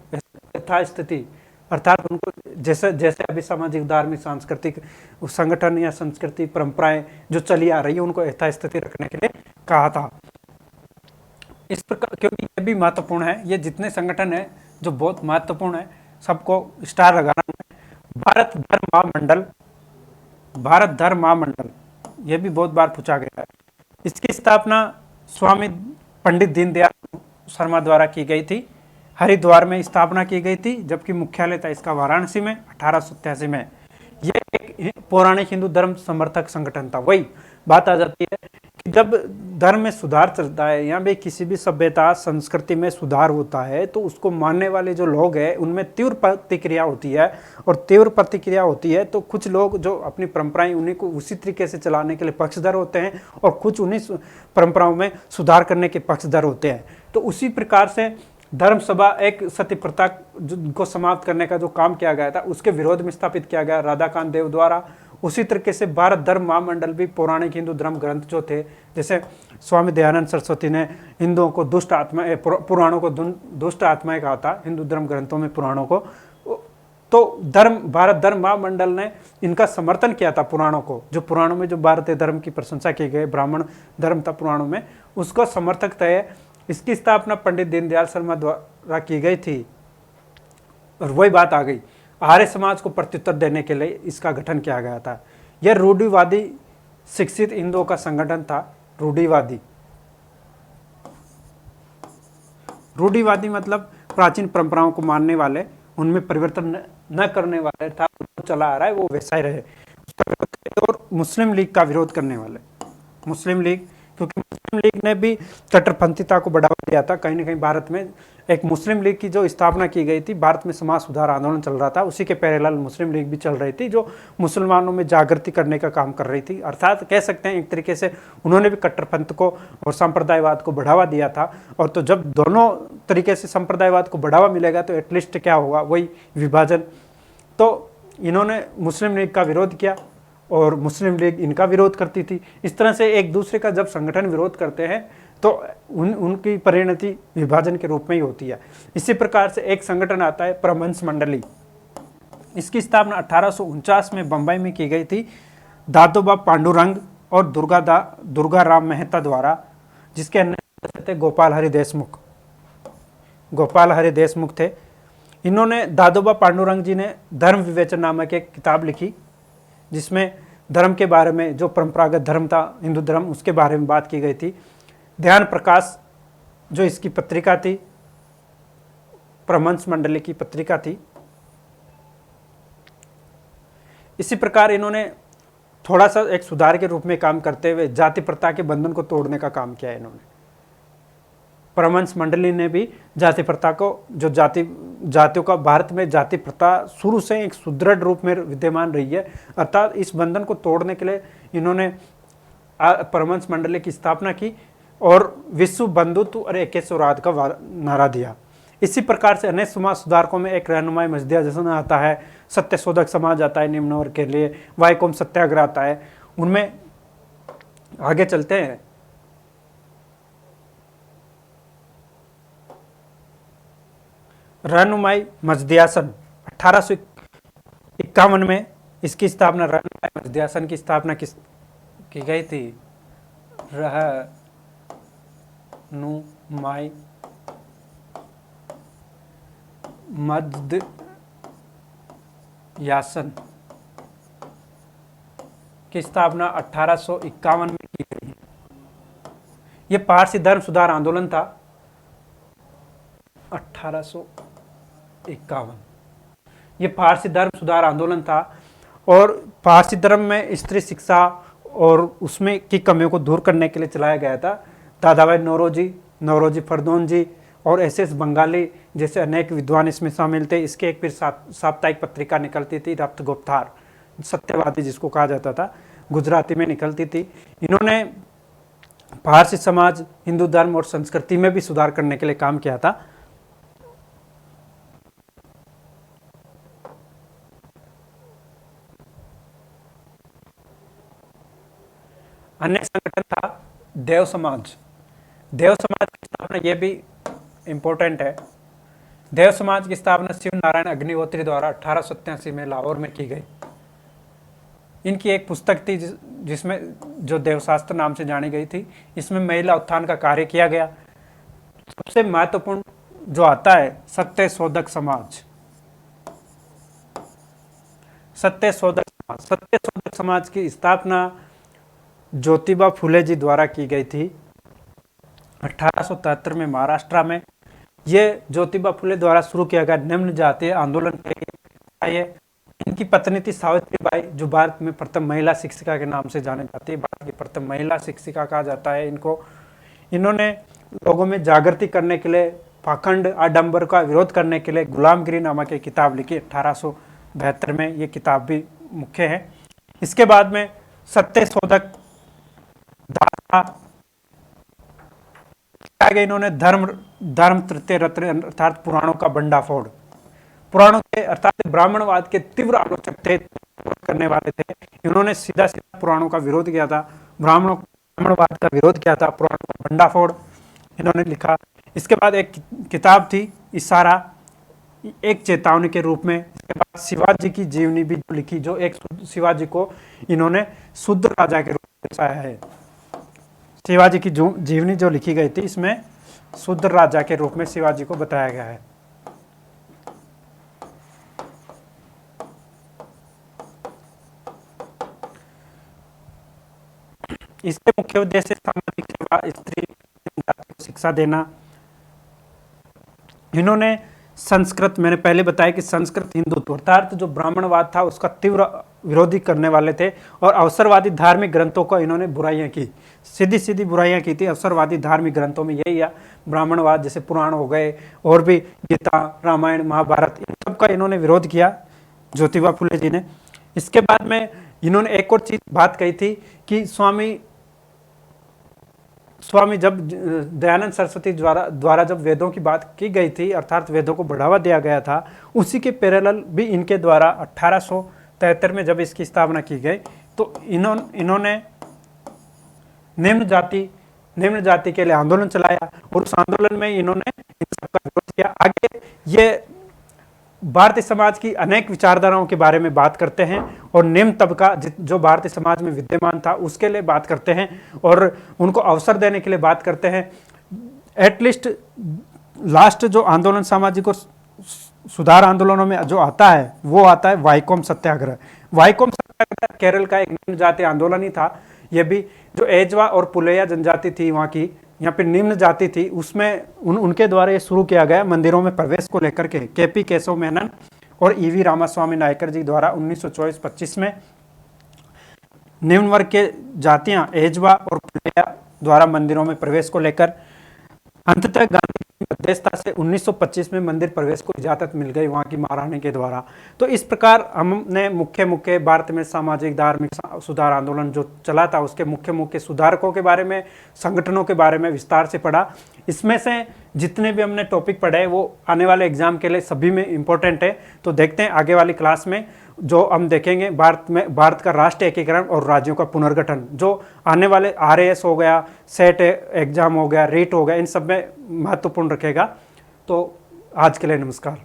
A: यथास्थिति, अर्थात उनको जैसे जैसे अभी सामाजिक, धार्मिक, सांस्कृतिक संगठन या संस्कृति परंपराएं जो चली आ रही है उनको यथास्थिति रखने के लिए कहा था। इस प्रकार, क्योंकि ये भी महत्वपूर्ण है, ये जितने संगठन है जो बहुत महत्वपूर्ण है, सबको स्टार लगाना है। भारत धर्म महामंडल, ये भी बहुत बार पूछा गया है। इसकी स्थापना स्वामी पंडित दीनदयाल शर्मा द्वारा की गई थी। हरिद्वार में स्थापना की गई थी, जबकि मुख्यालय था इसका वाराणसी में 1887 में। ये एक पौराणिक हिंदू धर्म समर्थक संगठन था। वही बात आ जाती है कि जब धर्म में सुधार चलता है या भी किसी भी सभ्यता संस्कृति में सुधार होता है तो उसको मानने वाले जो लोग हैं उनमें तीव्र प्रतिक्रिया होती है, और तीव्र प्रतिक्रिया होती है तो कुछ लोग जो अपनी परंपराएं उन्हीं को उसी तरीके से चलाने के लिए पक्षधर होते हैं और कुछ उन्हीं परंपराओं में सुधार करने के पक्षधर होते हैं। तो उसी प्रकार से धर्म सभा एक सती प्रथा को समाप्त करने का जो काम किया गया था उसके विरोध में स्थापित किया गया राधाकांत देव द्वारा। उसी तरीके से भारत धर्म महामंडल भी पौराणिक हिंदू धर्म ग्रंथ जो थे, जैसे स्वामी दयानंद सरस्वती ने हिंदुओं को दुष्ट आत्मा, पुराणों को दुष्ट आत्माएं कहा था हिंदू धर्म ग्रंथों में पुराणों को, तो भारत धर्म महामंडल ने इनका समर्थन किया था पुराणों को, जो पुराणों में जो भारतीय धर्म की प्रशंसा की गई, ब्राह्मण धर्म था पुराणों में, उसका समर्थक थे। इसकी स्थापना पंडित दीनदयाल शर्मा द्वारा की गई थी। और वही बात आ गई, आर्य समाज को प्रत्युत्तर देने के लिए इसका गठन किया गया था। यह रूढ़िवादी शिक्षित हिंदुओं का संगठन था। रूढ़िवादी मतलब प्राचीन परंपराओं को मानने वाले, उनमें परिवर्तन न करने वाले था, चला आ रहा है वो वैसा ही रहे, उसका विरोध करे। और मुस्लिम लीग का विरोध करने वाले, मुस्लिम लीग, क्योंकि मुस्लिम लीग ने भी कट्टरपंथीता को बढ़ावा दिया था। कहीं ना कहीं भारत में एक मुस्लिम लीग की जो स्थापना की गई थी, भारत में समाज सुधार आंदोलन चल रहा था, उसी के पैरेलल मुस्लिम लीग भी चल रही थी, जो मुसलमानों में जागृति करने का काम कर रही थी। अर्थात कह सकते हैं एक तरीके से उन्होंने भी कट्टरपंथ को और सांप्रदायवाद को बढ़ावा दिया था। और तो जब दोनों तरीके से सांप्रदायवाद को बढ़ावा मिलेगा तो एटलीस्ट क्या होगा, वही विभाजन। तो इन्होंने मुस्लिम लीग का विरोध किया और मुस्लिम लीग इनका विरोध करती थी। इस तरह से एक दूसरे का जब संगठन विरोध करते हैं तो उनकी परिणति विभाजन के रूप में ही होती है। इसी प्रकार से एक संगठन आता है परमहंस मंडली। इसकी स्थापना 1849 में बंबई में की गई थी, दादोबा पांडुरंग और दुर्गा राम मेहता द्वारा, जिसके अन्य थे गोपाल हरि देशमुख। गोपाल हरि देशमुख थे। इन्होंने, दादोबा पांडुरंग जी ने धर्म विवेचन नामक एक किताब लिखी, जिसमें धर्म के बारे में, जो परंपरागत धर्म था हिंदू धर्म, उसके बारे में बात की गई थी। ध्यान प्रकाश जो इसकी पत्रिका थी, परमहंस मंडली की पत्रिका थी। इसी प्रकार इन्होंने थोड़ा सा एक सुधार के रूप में काम करते हुए जाति प्रथा के बंधन को तोड़ने का काम किया इन्होंने। परमहंस मंडली ने भी जाति प्रथा को, जो जातियों का भारत में जाति प्रथा शुरू से एक सुदृढ़ रूप में विद्यमान रही है, अर्थात इस बंधन को तोड़ने के लिए इन्होंने परमहंस मंडली की स्थापना की और विश्व बंधुत्व और एकेश्वरवाद का नारा दिया। इसी प्रकार से अनेक समाज सुधारकों में एक रहनुमाई मजदिया जैसा आता है, सत्यशोधक समाज आता है निम्न वर्ग के लिए, वाइकोम सत्याग्रह आता है। उनमें आगे चलते हैं। रहनुमाई मजदियासन 1851 में इसकी स्थापना, रहनुमाई मजदियासन की स्थापना की गई थी। रहनुमाई मजदयासन की स्थापना 1851 में की गई है। यह पारसी धर्म सुधार आंदोलन था। 1851 ये पारसी धर्म सुधार आंदोलन था और पारसी धर्म में स्त्री शिक्षा और उसमें की कमियों को दूर करने के लिए चलाया गया था। दादाभाई नौरोजी फरदौन जी और एस.एस. बंगाली जैसे अनेक विद्वान इसमें शामिल थे। इसके एक फिर साप्ताहिक पत्रिका निकलती थी, रफ्त गुप्तार, सत्यवादी जिसको कहा जाता था, गुजराती में निकलती थी। इन्होंने पारसी समाज, हिंदू धर्म और संस्कृति में भी सुधार करने के लिए काम किया था। अन्य संगठन था देव समाज। देव समाज की स्थापना, यह भी इंपॉर्टेंट है, देव समाज की स्थापना शिव नारायण अग्निहोत्री द्वारा 1887 में लाहौर में की गई। इनकी एक पुस्तक थी जिसमें, जो देवशास्त्र नाम से जानी गई थी, इसमें महिला उत्थान का कार्य किया गया। सबसे महत्वपूर्ण जो आता है सत्यशोधक समाज। सत्यशोधक समाज की स्थापना ज्योतिबा फुले जी द्वारा की गई थी 1873 में महाराष्ट्र में। ये ज्योतिबा फुले द्वारा शुरू किया गया निम्न जातीय आंदोलन के लिए। इनकी पत्नी थी सावित्रीबाई, जो भारत में प्रथम महिला शिक्षिका के नाम से जाने जाती है। भारत की प्रथम महिला शिक्षिका कहा जाता है इनको। इन्होंने लोगों में जागृति करने के लिए, पाखंड आडंबर का विरोध करने के लिए गुलामगिरी नामक एक किताब लिखी 1872 में। ये किताब भी मुख्य है। इसके बाद में सत्यशोधक इन्होंने धर्म तृतीय रत्न अर्थात पुराणों का भंडाफोड़। पुराणों के अर्थात ब्राह्मणवाद के तीव्र आलोचक थे, करने वाले थे। इन्होंने सीधा पुराणों का विरोध किया था, ब्राह्मणवाद का विरोध किया था, पुराणों का भंडाफोड़ इन्होंने लिखा। इसके बाद एक किताब थी इशारा, एक चेतावनी के रूप में। इसके बाद शिवाजी की जीवनी भी लिखी, जो एक शिवाजी को इन्होंने शुद्ध राजा के रूप में दर्शाया है। शिवाजी की जीवनी जो लिखी गई थी, इसमें शुद्ध राजा के रूप में शिवाजी को बताया गया है। इसके मुख्य उद्देश्य सामाजिक सेवा, स्त्री को शिक्षा देना, इन्होंने संस्कृत, मैंने पहले बताया कि संस्कृत हिंदुत्व अर्थात जो ब्राह्मणवाद था उसका तीव्र विरोधी करने वाले थे, और अवसरवादी धार्मिक ग्रंथों को इन्होंने बुराइयां की, सीधी सीधी बुराइयां की थी अवसरवादी धार्मिक ग्रंथों में, यही या ब्राह्मणवाद जैसे पुराण हो गए और भी गीता, रामायण, महाभारत, इन सब का इन्होंने विरोध किया ज्योतिबा फुले जी ने। इसके बाद में इन्होंने एक और चीज बात कही थी कि स्वामी जब दयानंद सरस्वती द्वारा जब वेदों की बात की गई थी, अर्थात वेदों को बढ़ावा दिया गया था, उसी के पैरेलल भी इनके द्वारा 1873 में जब इसकी स्थापना की गई तो इन्होंने निम्न जाति के लिए आंदोलन चलाया, और उस आंदोलन में इन्होंने इन सबका विरोध किया। आगे ये भारतीय समाज की अनेक विचारधाराओं के बारे में बात करते हैं, और निम्न तबका जो भारतीय समाज में विद्यमान था उसके लिए बात करते हैं, और उनको अवसर देने के लिए बात करते हैं। एटलीस्ट लास्ट जो आंदोलन सामाजिक और सुधार आंदोलनों में जो आता है वो आता है वाइकोम सत्याग्रह। वाइकोम सत्याग्रह केरल का एक निम्न जाति आंदोलन ही था। ये भी जो एजवा और पुलेया जनजाति थी वहाँ की, यहाँ पे निम्न जाति थी, उसमें उनके द्वारा ये शुरू किया गया मंदिरों में प्रवेश को लेकर के। केपी केशव मेनन और ईवी रामास्वामी नायकर जी द्वारा 1924-25 में निम्न वर्ग के जातियां एजवा और पुलेया द्वारा मंदिरों में प्रवेश को लेकर अंततः गांधी की मध्यस्थता से 1925 में मंदिर प्रवेश को इजाजत मिल गई वहां की महारानी के द्वारा। तो इस प्रकार हमने मुख्य भारत में सामाजिक धार्मिक सुधार आंदोलन जो चला था उसके मुख्य सुधारकों के बारे में, संगठनों के बारे में विस्तार से पढ़ा। इसमें से जितने भी हमने टॉपिक पढ़े वो आने वाले एग्जाम के लिए सभी में इंपॉर्टेंट है। तो देखते हैं आगे वाली क्लास में जो हम देखेंगे भारत का राष्ट्रीय एकीकरण और राज्यों का पुनर्गठन, जो आने वाले RAS हो गया, सेट एग्जाम हो गया, रीट हो गया, इन सब में महत्वपूर्ण रखेगा। तो आज के लिए नमस्कार।